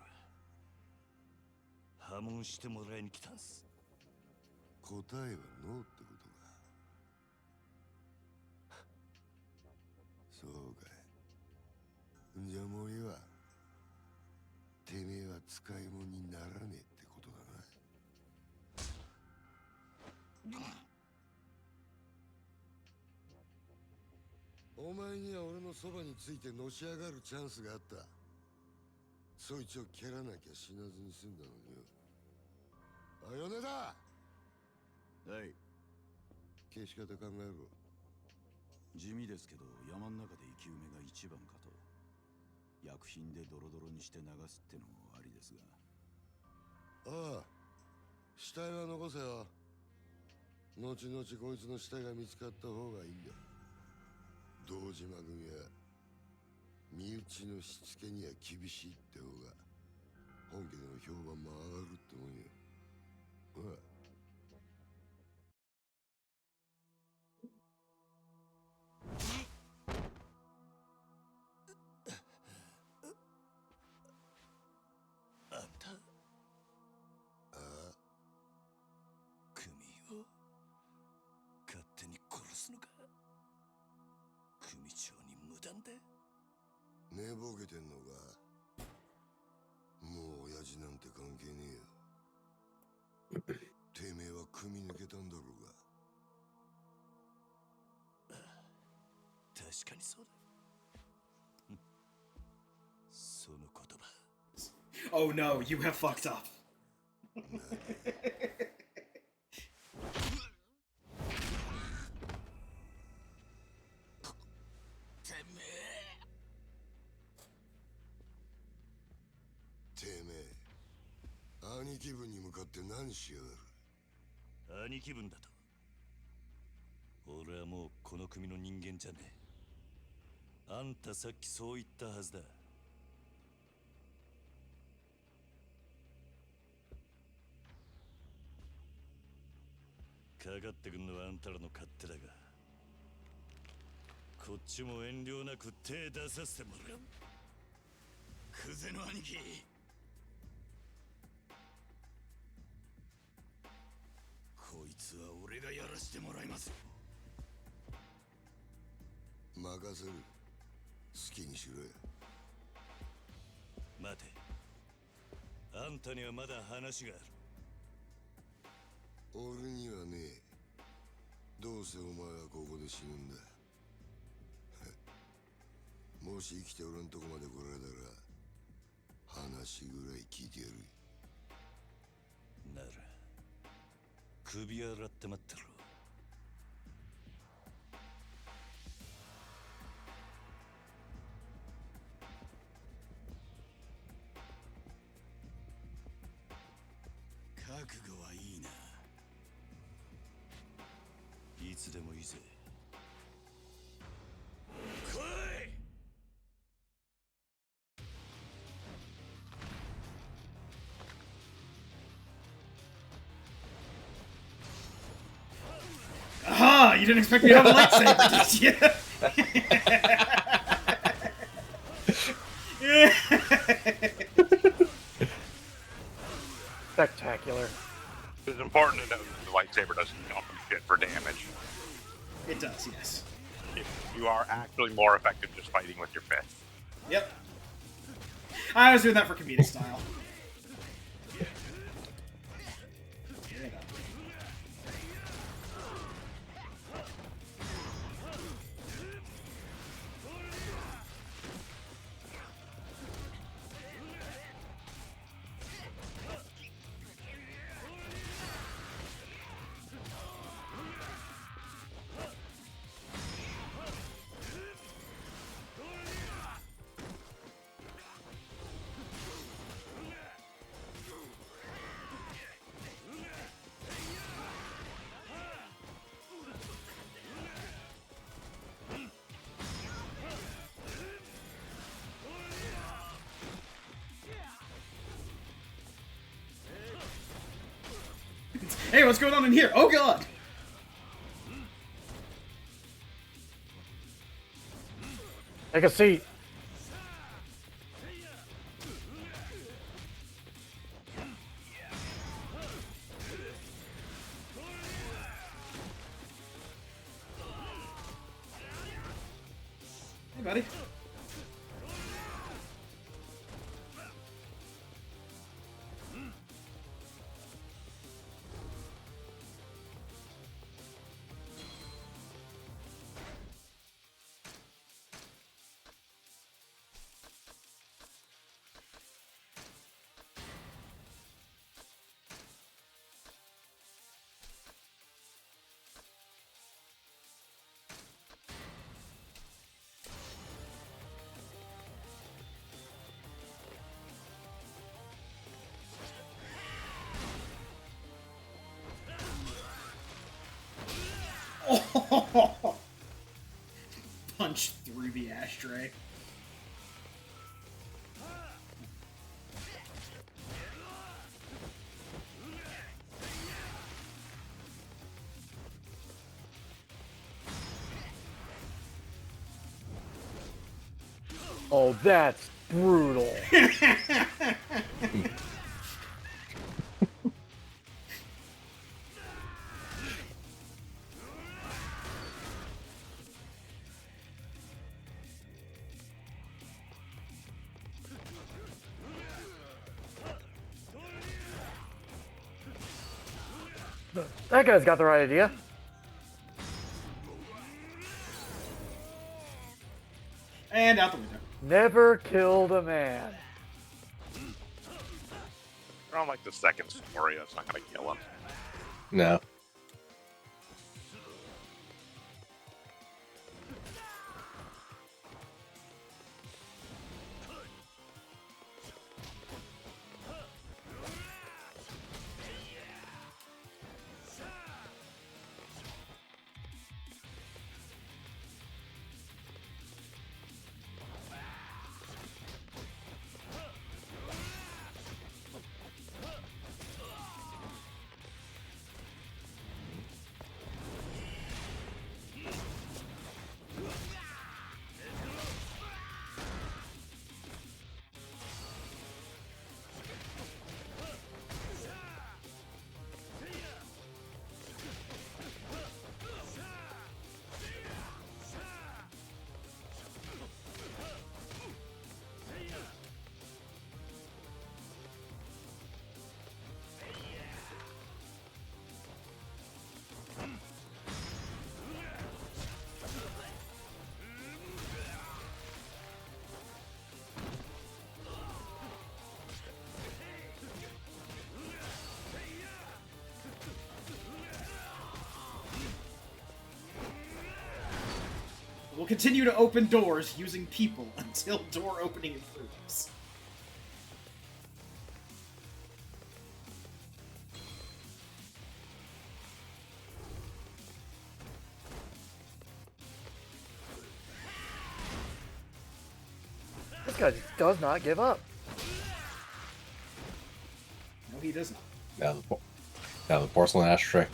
破門してもらいに来たんす。答えはノーってことか。そうかい。じゃあもういいわ。てめえは使い物にならねえってことだな。お前には俺のそばについてのし上がるチャンスがあった。そいつを蹴らなきゃ死なずに済んだのによ。あ、米だ。はい。消し方考えろ。地味ですけど山の中で生き埋めが一番かと。薬品でドロドロにして流すってのもありですああ、死体は残せよ。後々こいつの死体が見つかった方がいいんだ。堂島組は身内のしつけには厳しいって方が本家での評判も上がるってもんよ。ほら。あんた、ああ、組を勝手に殺すのか？組長に無断で？寝ぼけてんのか？もう親父なんて関係ねえよ。てめえは組抜けたんだろうが。確かにそうだ。その言葉。Oh no, you have fucked up. てめえ、兄貴分に向かって何しやがる。兄貴分だと？俺はもうこの組の人間じゃねえ。あんたさっきそう言ったはずだ。かかってくんのはあんたらの勝手だが、こっちも遠慮なく手出させてもらう。クゼの兄貴。こいつは俺がやらしてもらいます。任せる。好きにしろよ。待て。あんたにはまだ話がある。俺にはねえ。どうせお前はここで死ぬんだ。もし生きて俺んとこまで来られたら話ぐらい聞いてやる。なら首洗って待ってろ。覚悟はいいな。いつでもいいぜ。you didn't expect me to have a lightsaber, did you? Spectacular. It's important to note that the lightsaber doesn't jump shit for damage. It does, yes. You are actually more effective just fighting with your fist. Yep. I was doing that for comedic style. Hey, what's going on in here? Oh god! Take a seat. Hey, buddy. Oh! Punch through the ashtray. Oh, that's brutal. That guy's got the right idea. And out the window. Never killed a man. I don't like the second story. That's not going to kill him. No. We'll continue to open doors using people until door opening improves. This guy does not give up. No, he does not. Now the porcelain ashtray.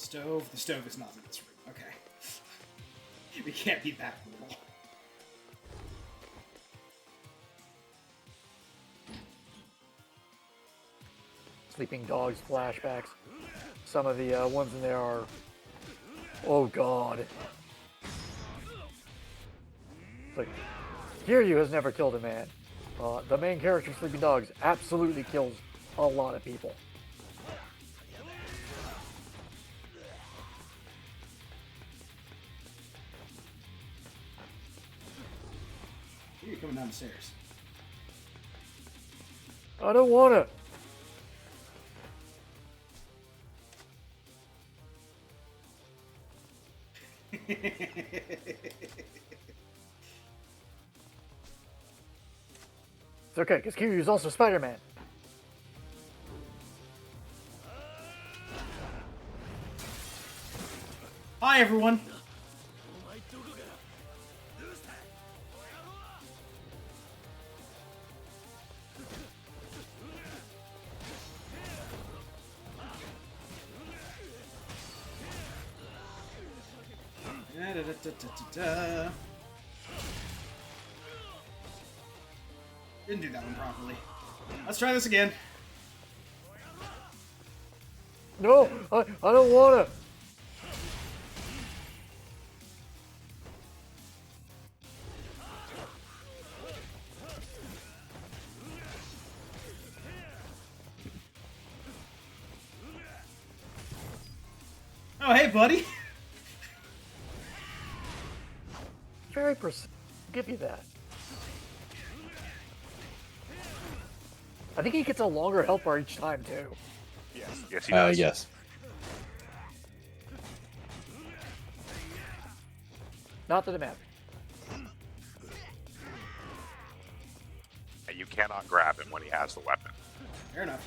Stove? The stove is not in this room. Okay. We can't be that brutal. Sleeping Dogs flashbacks. Some of the ones in there are... Oh, God. Like, Kiryu has never killed a man. The main character of Sleeping Dogs absolutely kills a lot of people. You're coming down the stairs. I don't wanna. It's okay, because Kiryu's also Spider-Man. Hi, everyone. Da-da-da-da-da-da. Didn't do that one properly. Let's try this again. No, I don't wanna. Oh, hey, buddy. Very precise. Give you that. I think he gets a longer health bar each time, too. Yes, yes, he does. Yes. Not that it matters. And you cannot grab him when he has the weapon. Fair enough.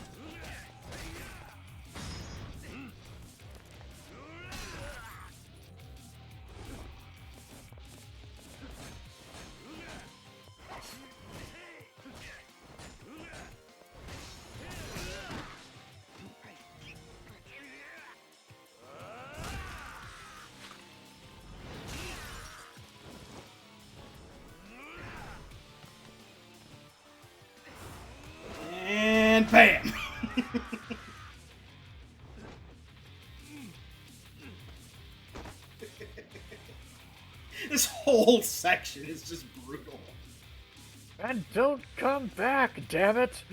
And bam! This whole section is just brutal. And don't come back, damn it!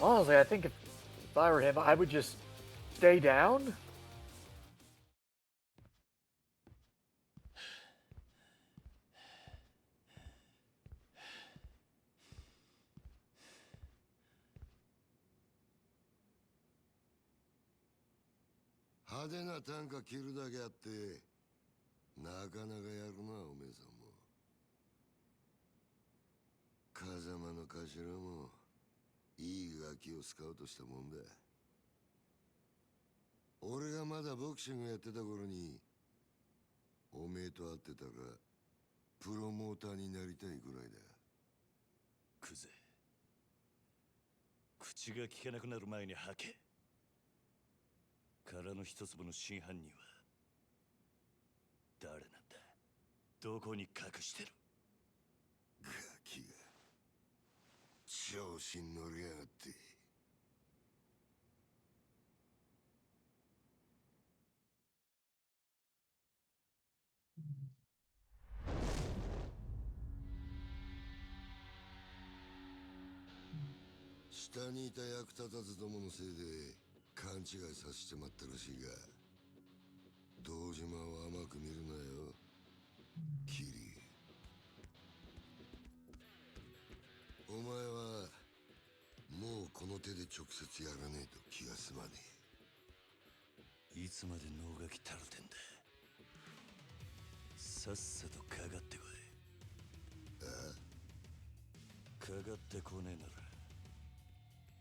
Honestly, I think if I were him, I would just stay down.派手な短歌切るだけあってなかなかやるなおめえさんも風間の頭もいいガキをスカウトしたもんだ俺がまだボクシングやってた頃におめえと会ってたらプロモーターになりたいぐらいだクゼ口が聞けなくなる前に吐け殻の一粒の真犯人は誰なんだどこに隠してるガキが調子に乗りやがって下にいた役立たずどものせいで勘違いさせてまったらしいが堂島を甘く見るなよキリお前はもうこの手で直接やらねえと気が済まねいつまで能書きたるてんださっさとかかってこいかかってこねえなら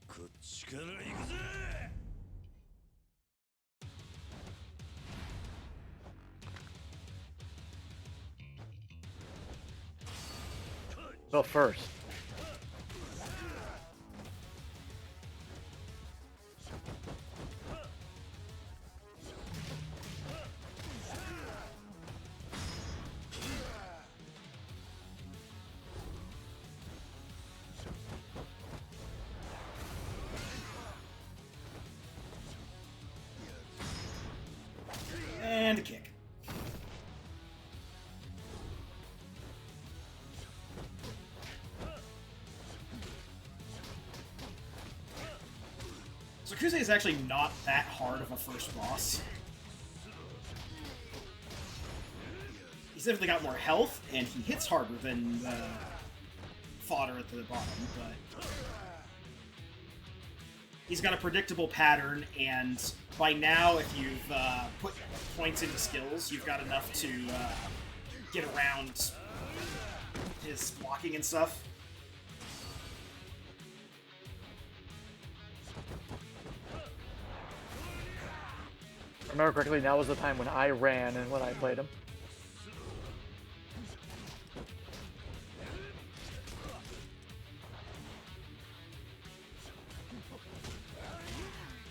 こっちから行くぜ Well, first. And a kick. So Yakuza is actually not that hard of a first boss. He's definitely got more health, and he hits harder than the fodder at the bottom, but he's got a predictable pattern, and by now, if you've put points into skills, you've got enough to get around his blocking and stuff. If I remember correctly, now was the time when I ran and when I played him.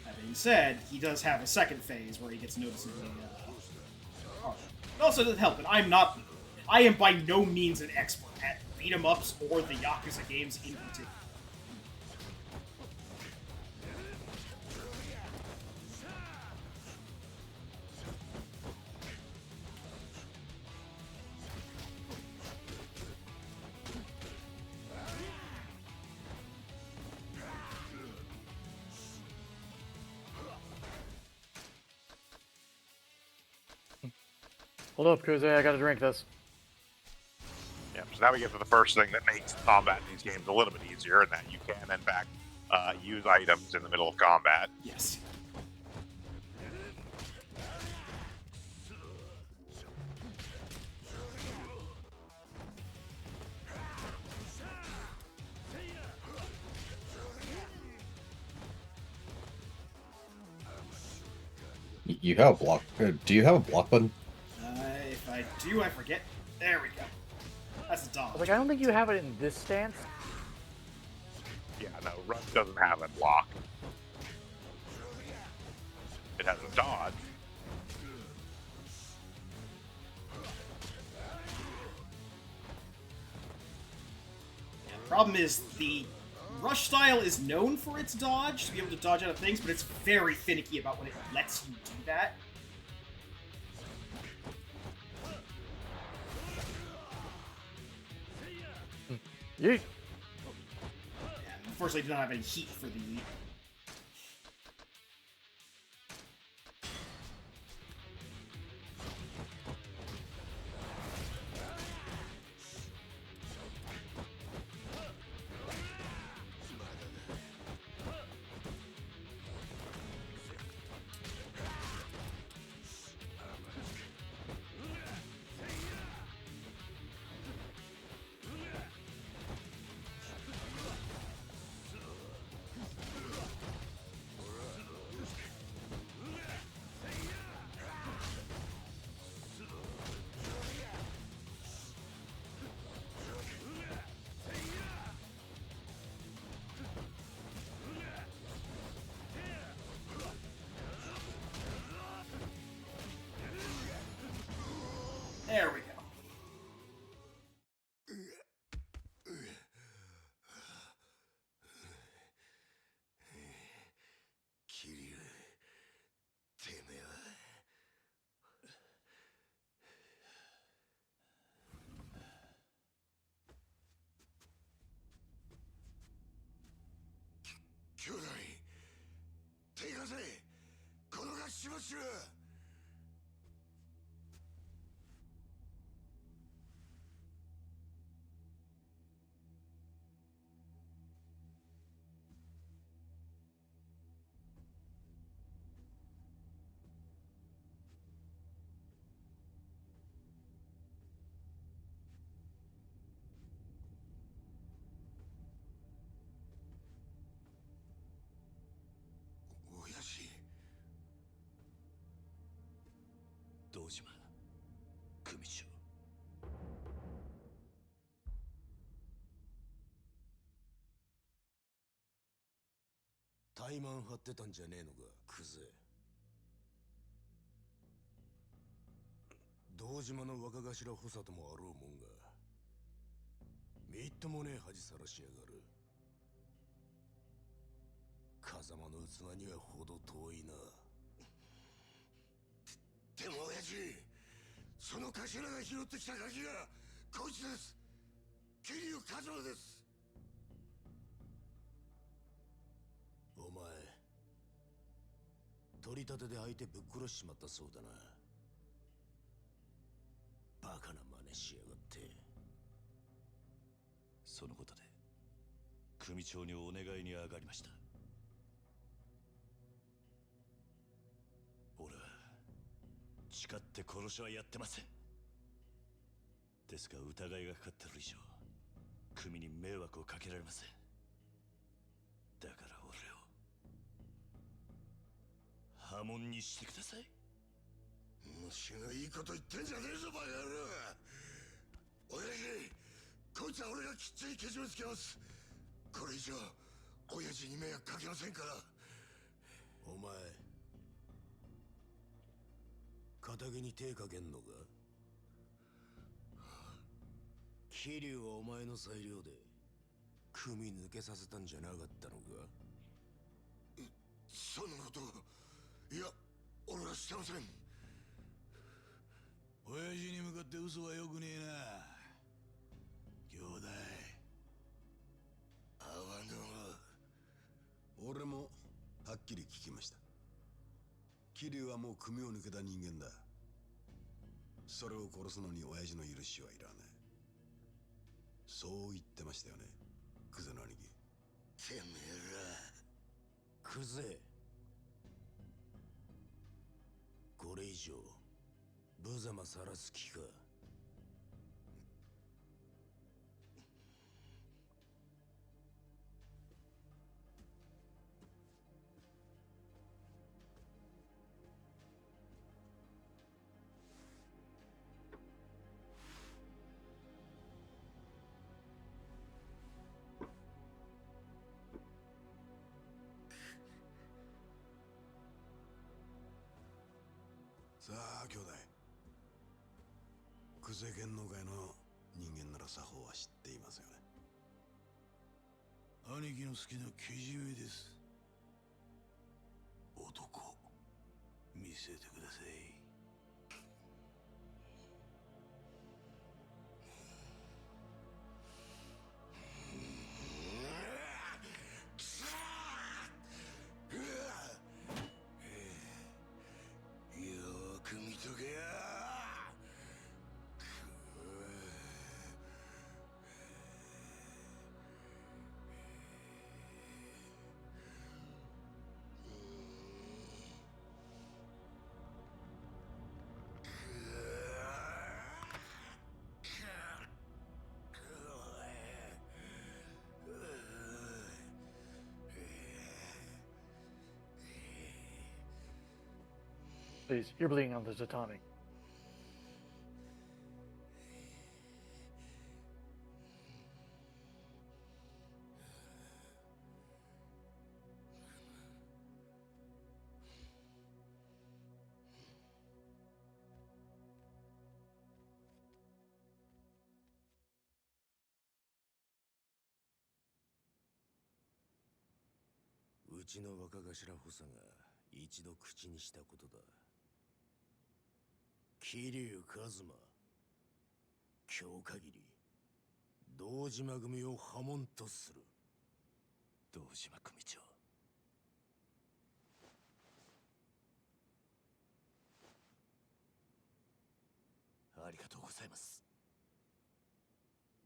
That being said, he does have a second phase where he gets noticeably harder. It also doesn't help, and I am by no means an expert at beat-em-ups or the Yakuza games in particular. Hold up, Kuze, I gotta drink this. Yeah, so now we get to the first thing that makes combat in these games a little bit easier, and that you can, in fact, use items in the middle of combat. Yes. You have a block. Do you have a block button? If I do, I forget. There we go. That's a dodge. Like, I don't think you have it in this stance. Yeah, no, Rush doesn't have a block. It has a dodge. Problem is, the Rush style is known for its dodge, to be able to dodge out of things, but it's very finicky about when it lets you do that. Yeet. Yeah, unfortunately, do not have any heat for the yeet. There we go. Kiryu, てめえは兄弟手貸せこのガッシュマッシュ親父堂島組長怠慢張ってたんじゃねえのか、クズ。堂島の若頭補佐ともあろうもんが、みっともねえ恥さらしやがる。風間の器にはほど遠いな。でも親父、その頭が拾ってきたガキがこいつです。桐生一馬です。お前取り立てで相手ぶっ殺しちまったそうだな。バカな真似しやがって。そのことで組長にお願いに上がりました。俺は誓って殺しはやってません。ですが疑いがかかってる以上組に迷惑をかけられません。だから俺を破門にしてください。虫がいいこと言ってんじゃねえぞバカ野郎。親父、こいつは俺がきっちりけじめつけます。これ以上親父に迷惑かけませんから。お前仇に手かけんのか。桐生はお前の裁量で組抜けさせたんじゃなかったのか。そんなこと、いや俺はしてません。親父に向かって嘘はよくねえな兄弟。あわぬ。俺もはっきり聞きました。桐生はもう組を抜けた人間だ。それを殺すのに親父の許しはいらない。そう言ってましたよね、クゼの兄貴。てめえらクゼ、これ以上無様さらす気か。さあ兄弟、クゼ剣能界の人間なら作法は知っていますよね。兄貴の好きなけじめです。男見せてください。よく見とけや。Please, you're bleeding on the tatami. .うちの若頭補佐が一度口にしたことだ。桐生一馬、今日限り堂島組を破門とする。堂島組長、ありがとうございます。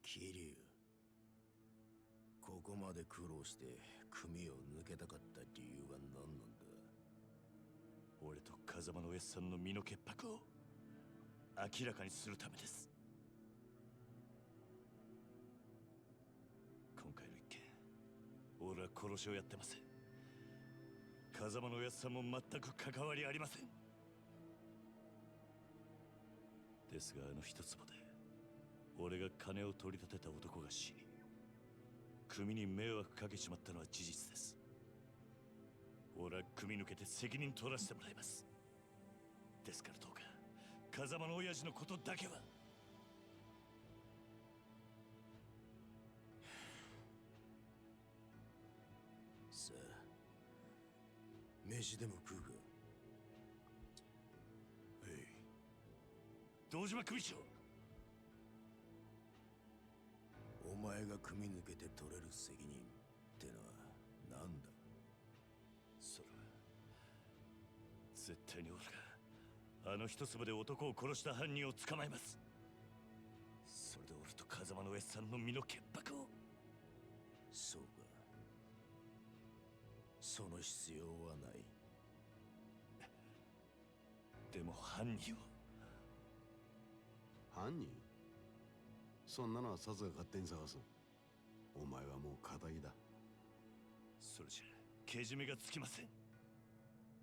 桐生、ここまで苦労して組を抜けたかった理由は何なんだ。俺と風間のおやっさんの身の潔白を明らかにするためです。今回の一件、俺は殺しをやってません。風間のおやっさんも全く関わりありません。ですがあの一坪で俺が金を取り立てた男が死に、組に迷惑かけちまったのは事実です。俺は組み抜けて責任取らせてもらいます。ですからどうか風間の親父のことだけは。さあ、飯でも食うか。はい。堂島組長。お前が組み抜けて取れる責任ってのは何だ？それは絶対に俺があの一粒で男を殺した犯人を捕まえます。それで俺と風間の親さんの身の潔白を。そうか。その必要はない。でも犯人を。犯人？そんなのはサツが勝手に探す。お前はもう仇だ。それじゃけじめがつきません。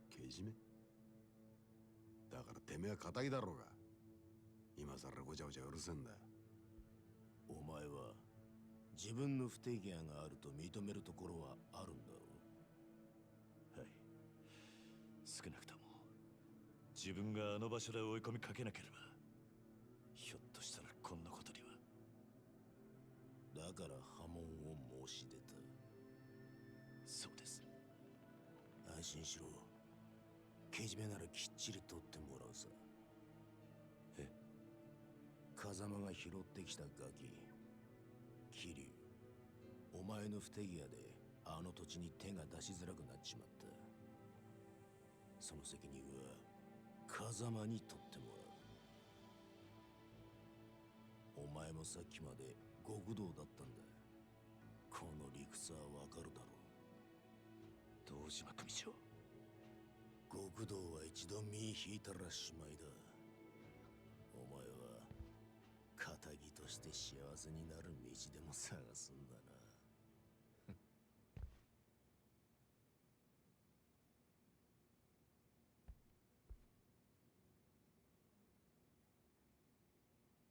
けじめ？だからてめえは仇だろうが。今さらごちゃごちゃうるせんだ。お前は自分の不手際があると認めるところはあるんだろう。はい。少なくとも自分があの場所で追い込みかけなければ、ひょっとしたらこんなことには。だから波紋を申し出た。そうです。安心しろ。けじめならきっちり取ってもらうさ。え？風間が拾ってきたガキ、桐生。お前の不手際であの土地に手が出しづらくなっちまった。その責任は風間に取ってもらう。お前もさっきまで極道だったんだ。この理屈はわかるだろう。堂島組長。極道は一度身引いたらしまいだ。お前は仇として幸せになる道でも探すんだな。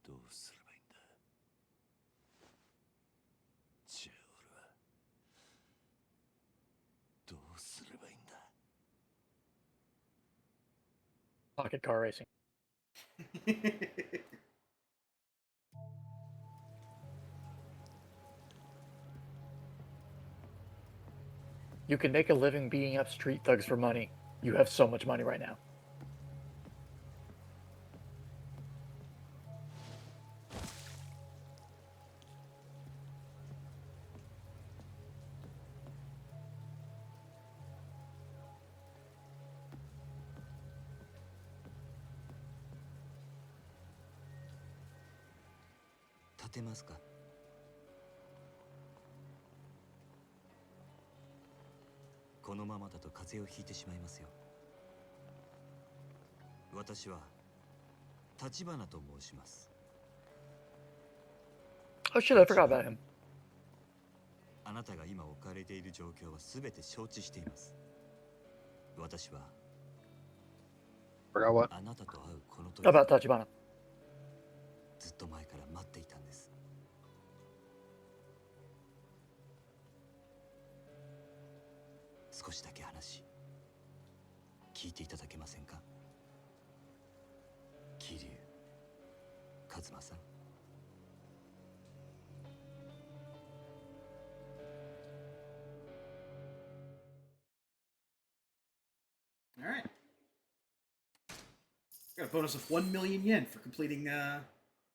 どうすればいいんだ。じゃあ俺はどうすればいいんだ。Pocket car racing. You can make a living beating up street thugs for money. You have so much money right now. Ko このままだと風邪をひいてしまいますよ。私は立花と申します。Oh shit, I forgot about him. あなたが今置かれている状況はすべて承知しています。私は Forgot what? あなたと会うこの時 About Tachibana. ずっと前から待っていたんです。少しだけ話聞いていただけませんか。桐生一馬さん。All right. Got a bonus of 1 million yen for completing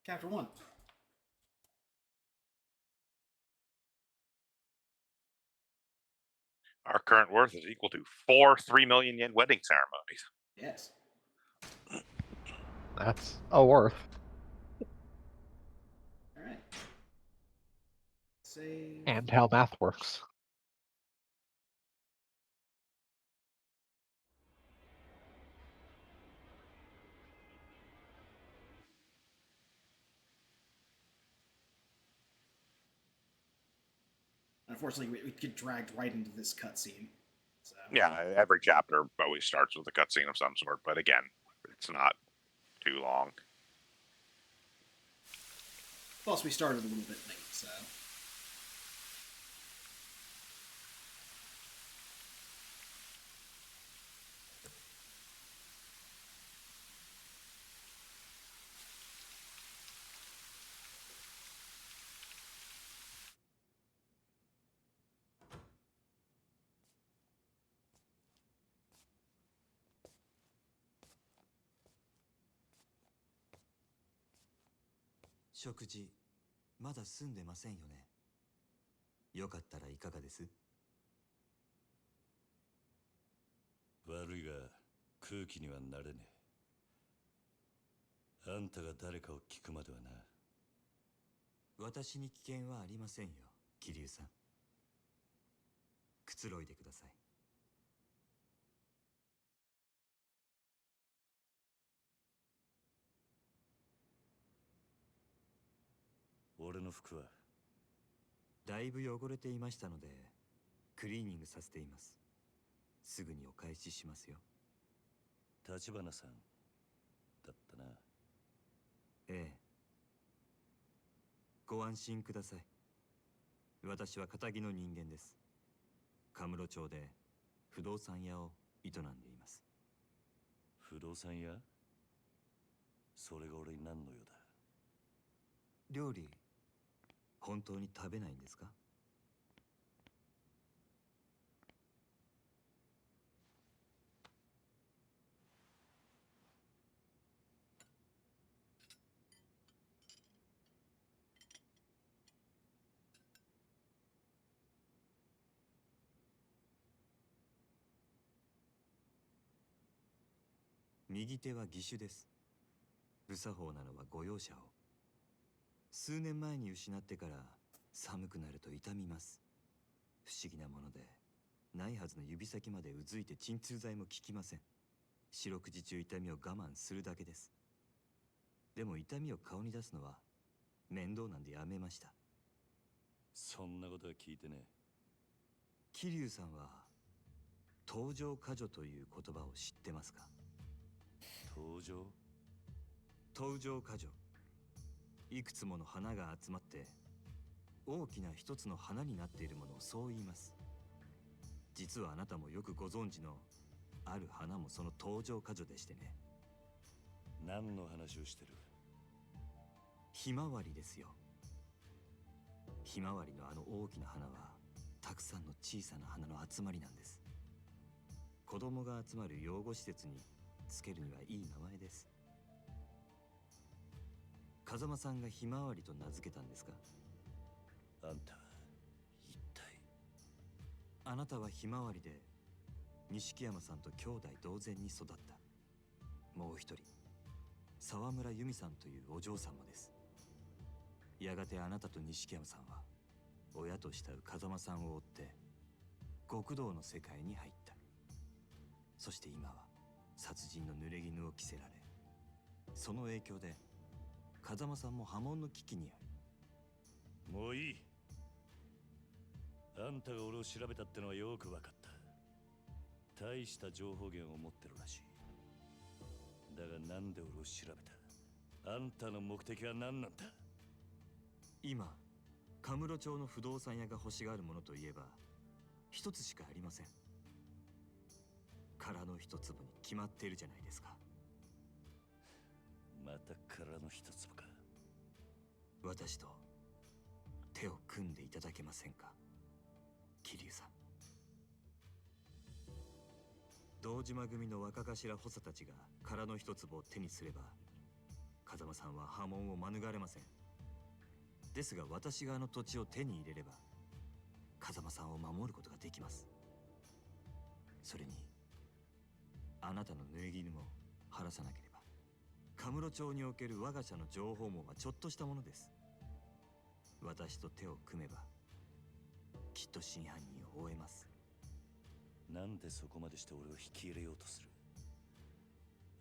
chapter 1. Our current worth is equal to 4 3 million yen wedding ceremonies. Yes. That's a worth. All right. Save. And how math works. Unfortunately, we get dragged right into this cutscene. So. Yeah, every chapter always starts with a cutscene of some sort, but again, it's not too long. Plus, we started a little bit late, so. 食事まだ済んでませんよね。よかったらいかがです？悪いが空気にはなれねえ。あんたが誰かを聞くまではな。私に危険はありませんよ、桐生さん。くつろいでください。俺の服は？だいぶ汚れていましたのでクリーニングさせています。すぐにお返ししますよ。立花さんだったな。ええ。ご安心ください。私は堅気の人間です。カムロ町で不動産屋を営んでいます。不動産屋？それが俺に何の用だ？料理本当に食べないんですか？右手は義手です。無作法なのはご容赦を。数年前に失ってから寒くなると痛みます。不思議なもので、ないはずの指先までうずいて鎮痛剤も効きません。四六時中痛みを我慢するだけです。でも痛みを顔に出すのは面倒なんでやめました。そんなことは聞いてねえ。桐生さんは登場過剰という言葉を知ってますか？登場？登場過剰。いくつもの花が集まって大きな一つの花になっているものをそう言います。実はあなたもよくご存知のある花もその登場過剰でしてね。何の話をしてる？ひまわりですよ。ひまわりのあの大きな花はたくさんの小さな花の集まりなんです。子供が集まる養護施設につけるにはいい名前です。風間さんがひまわりと名付けたんですか？あんた一体。あなたはひまわりで錦山さんと兄弟同然に育った。もう一人沢村由美さんというお嬢さんもです。やがてあなたと錦山さんは親と慕う風間さんを追って極道の世界に入った。そして今は殺人の濡れ衣を着せられ、その影響で風間さんも破門の危機にある。もういい。あんたが俺を調べたってのはよく分かった。大した情報源を持ってるらしい。だがなんで俺を調べた？あんたの目的は何なんだ？今カムロ町の不動産屋が欲しがるものといえば一つしかありません。殻の一粒に決まっているじゃないですか。また殻の一粒か。私と手を組んでいただけませんか、桐生さん。堂島組の若頭補佐たちが殻の一粒を手にすれば風間さんは破門を免れません。ですが私があの土地を手に入れれば風間さんを守ることができます。それにあなたの濡れ衣も晴らさなければカムロ町における我が社の情報網はちょっとしたものです。私と手を組めばきっと真犯人を追えます。なんでそこまでして俺を引き入れようとす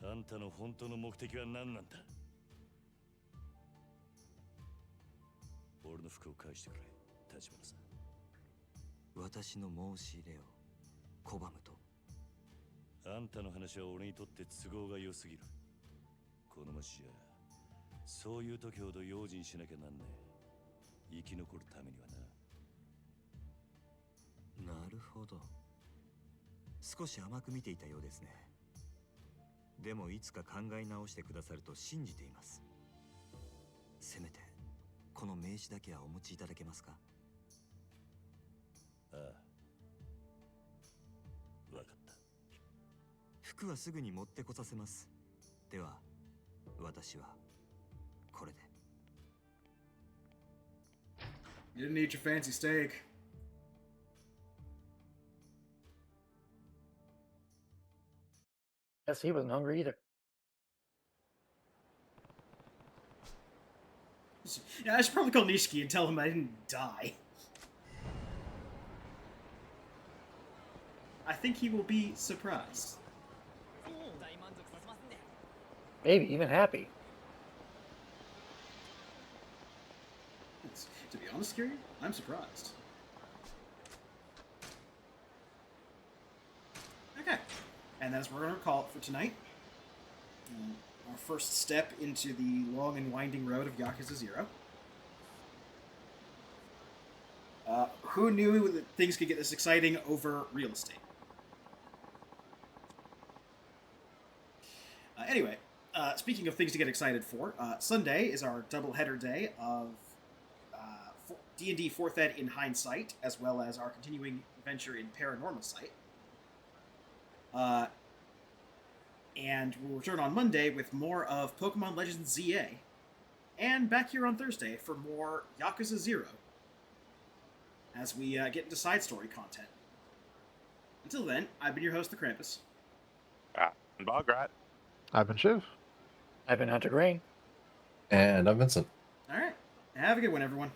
る？あんたの本当の目的は何なんだ？俺の服を返してくれ、立花さん。私の申し入れを拒むと？あんたの話は俺にとって都合が良すぎる。この町じゃそういう時ほど用心しなきゃなんねえ。生き残るためにはな。なるほど。少し甘く見ていたようですね。でもいつか考え直してくださると信じています。せめてこの名刺だけはお持ちいただけますか？ああ、分かった。服はすぐに持ってこさせます。では私はこれで。You didn't eat your fancy steak. Guess he wasn't hungry either. Yeah, I should probably call Nishiki and tell him I didn't die. I think he will be surprised. Maybe even happy. To be honest, Kiri, I'm surprised. Okay, and that's what we're going to call it for tonight. Our first step into the long and winding road of Yakuza 0. Who knew that things could get this exciting over real estate? Anyway, speaking of things to get excited for, Sunday is our double-header day of D&D 4th Ed in Hindsight, as well as our continuing adventure in Paranormal Sight. And we'll return on Monday with more of Pokemon Legends ZA. And back here on Thursday for more Yakuza 0 as we get into side story content. Until then, I've been your host, the Krampus. And Bograt. I've been Shiv. I've been Hunter Green. And I'm Vincent. All right. Have a good one, everyone.